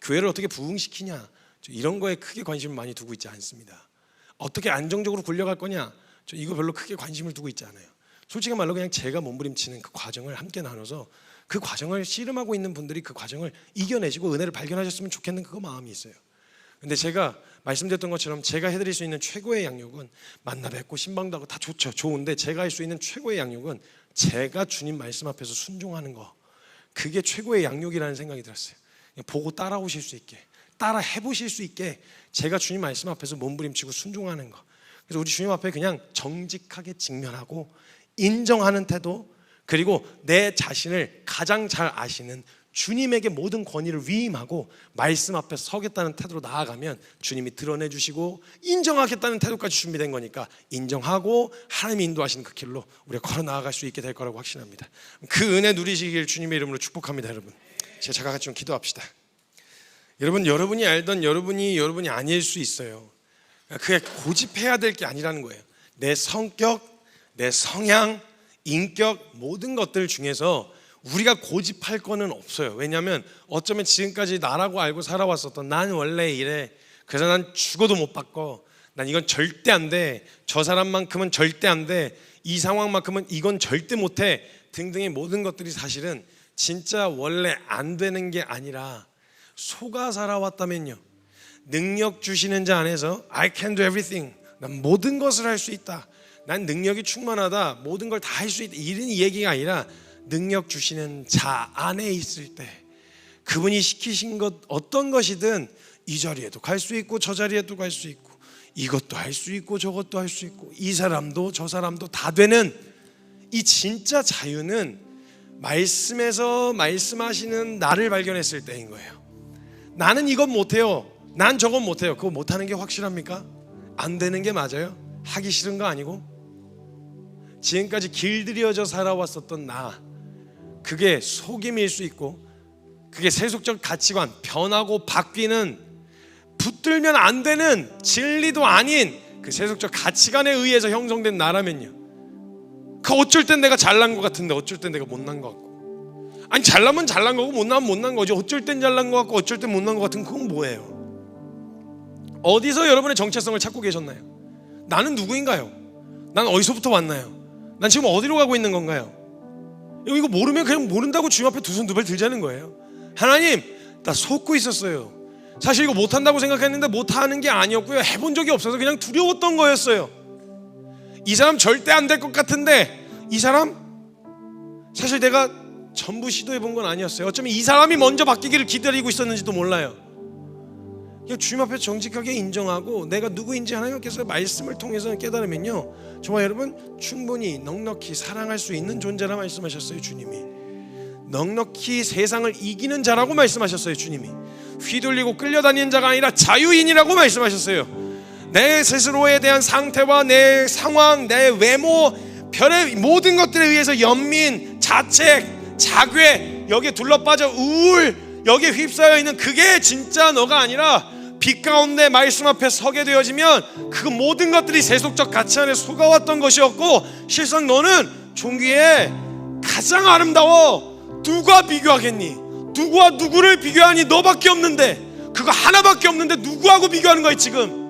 Speaker 1: 교회를 어떻게 부흥시키냐 이런 거에 크게 관심을 많이 두고 있지 않습니다. 어떻게 안정적으로 굴려갈 거냐 저 이거 별로 크게 관심을 두고 있지 않아요. 솔직히 말로 그냥 제가 몸부림치는 그 과정을 함께 나눠서 그 과정을 씨름하고 있는 분들이 그 과정을 이겨내시고 은혜를 발견하셨으면 좋겠는 그거 마음이 있어요. 근데 제가 말씀드렸던 것처럼 제가 해드릴 수 있는 최고의 양육은 만나 뵙고 신방도 하고 다 좋은데 제가 할 수 있는 최고의 양육은 제가 주님 말씀 앞에서 순종하는 거, 그게 최고의 양육이라는 생각이 들었어요. 보고 따라오실 수 있게, 따라 해보실 수 있게 제가 주님 말씀 앞에서 몸부림치고 순종하는 거. 그래서 우리 주님 앞에 그냥 정직하게 직면하고 인정하는 태도, 그리고 내 자신을 가장 잘 아시는 주님에게 모든 권위를 위임하고 말씀 앞에 서겠다는 태도로 나아가면 주님이 드러내 주시고 인정하겠다는 태도까지 준비된 거니까 인정하고 하나님이 인도하시는 그 길로 우리가 걸어 나아갈 수 있게 될 거라고 확신합니다. 그 은혜 누리시길 주님의 이름으로 축복합니다. 여러분 제가 같이 좀 기도합시다. 여러분이 알던 여러분이 아닐 수 있어요. 그게 고집해야 될 게 아니라는 거예요. 내 성격, 내 성향, 인격 모든 것들 중에서 우리가 고집할 거는 없어요. 왜냐하면 어쩌면 지금까지 나라고 알고 살아왔었던 난 원래 이래, 그래서 난 죽어도 못 바꿔, 난 이건 절대 안 돼, 저 사람만큼은 절대 안 돼, 이 상황만큼은 이건 절대 못해 등등의 모든 것들이 사실은 진짜 원래 안 되는 게 아니라 속아 살아왔다면요, 능력 주시는 자 안에서 I can do everything, 난 모든 것을 할 수 있다, 난 능력이 충만하다, 모든 걸 다 할 수 있다, 이런 얘기가 아니라 능력 주시는 자 안에 있을 때 그분이 시키신 것 어떤 것이든 이 자리에도 갈 수 있고 저 자리에도 갈 수 있고 이것도 할 수 있고 저것도 할 수 있고 이 사람도 저 사람도 다 되는 이 진짜 자유는 말씀에서 말씀하시는 나를 발견했을 때인 거예요. 나는 이건 못해요. 난 저건 못해요. 그거 못하는 게 확실합니까? 안 되는 게 맞아요? 하기 싫은 거 아니고? 지금까지 길들여져 살아왔었던 나, 그게 속임일 수 있고, 그게 세속적 가치관, 변하고 바뀌는, 붙들면 안 되는 진리도 아닌 그 세속적 가치관에 의해서 형성된 나라면요, 그 어쩔 땐 내가 잘난 것 같은데 어쩔 땐 내가 못난 것 같고, 아니 잘나면 잘난 거고 못나면 못난 거지. 어쩔 땐 잘난 것 같고 어쩔 땐 못난 것 같은, 그건 뭐예요? 어디서 여러분의 정체성을 찾고 계셨나요? 나는 누구인가요? 난 어디서부터 왔나요? 난 지금 어디로 가고 있는 건가요? 이거 모르면 그냥 모른다고 주님 앞에 두 손 두 발 들자는 거예요. 하나님, 나 속고 있었어요. 사실 이거 못한다고 생각했는데 못하는 게 아니었고요, 해본 적이 없어서 그냥 두려웠던 거였어요. 이 사람 절대 안 될 것 같은데 이 사람 사실 내가 전부 시도해본 건 아니었어요. 어쩌면 이 사람이 먼저 바뀌기를 기다리고 있었는지도 몰라요. 그냥 주님 앞에 정직하게 인정하고 내가 누구인지 하나님께서 말씀을 통해서 깨달으면요, 저와 여러분 충분히 넉넉히 사랑할 수 있는 존재라 말씀하셨어요. 주님이 넉넉히 세상을 이기는 자라고 말씀하셨어요. 주님이 휘둘리고 끌려다니는 자가 아니라 자유인이라고 말씀하셨어요. 내 스스로에 대한 상태와 내 상황, 내 외모, 별의 모든 것들에 의해서 연민, 자책, 자괴, 여기에 둘러빠져 우울, 여기에 휩싸여 있는 그게 진짜 너가 아니라 빛 가운데 말씀 앞에 서게 되어지면 그 모든 것들이 세속적 가치 안에 속아왔던 것이었고, 실상 너는 종기에 가장 아름다워. 누가 비교하겠니? 누구와 누구를 비교하니? 너밖에 없는데, 그거 하나밖에 없는데 누구하고 비교하는 거야 지금?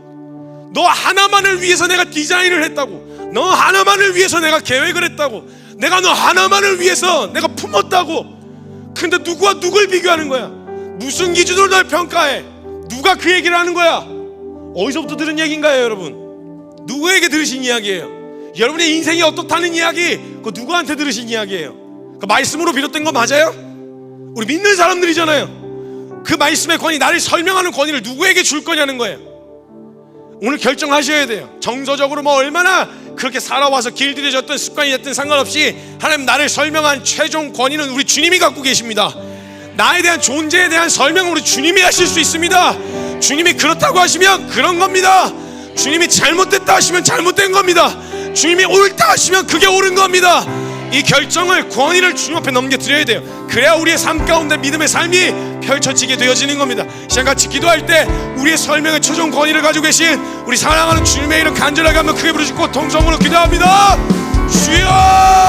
Speaker 1: 너 하나만을 위해서 내가 디자인을 했다고, 너 하나만을 위해서 내가 계획을 했다고, 내가 너 하나만을 위해서 내가 품었다고. 근데 누구와 누굴 비교하는 거야? 무슨 기준으로 널 평가해? 누가 그 얘기를 하는 거야? 어디서부터 들은 얘기인가요 여러분? 누구에게 들으신 이야기예요? 여러분의 인생이 어떻다는 이야기, 그거 누구한테 들으신 이야기예요? 그 말씀으로 비롯된 거 맞아요? 우리 믿는 사람들이잖아요. 그 말씀의 권위, 나를 설명하는 권위를 누구에게 줄 거냐는 거예요. 오늘 결정하셔야 돼요. 정서적으로 뭐 얼마나 그렇게 살아와서 길들여졌던 습관이 됐든 상관없이 하나님 나를 설명한 최종 권위는 우리 주님이 갖고 계십니다. 나에 대한 존재에 대한 설명은 우리 주님이 하실 수 있습니다. 주님이 그렇다고 하시면 그런 겁니다. 주님이 잘못됐다 하시면 잘못된 겁니다. 주님이 옳다 하시면 그게 옳은 겁니다. 이 결정을, 권위를 주님 앞에 넘겨드려야 돼요. 그래야 우리의 삶 가운데 믿음의 삶이 펼쳐지게 되어지는 겁니다. 시간 같이 기도할 때 우리의 설명의 최종 권위를 가지고 계신 우리 사랑하는 주님의 이름 간절하게 한번 크게 부르짖고 통성으로 기도합니다. 주여!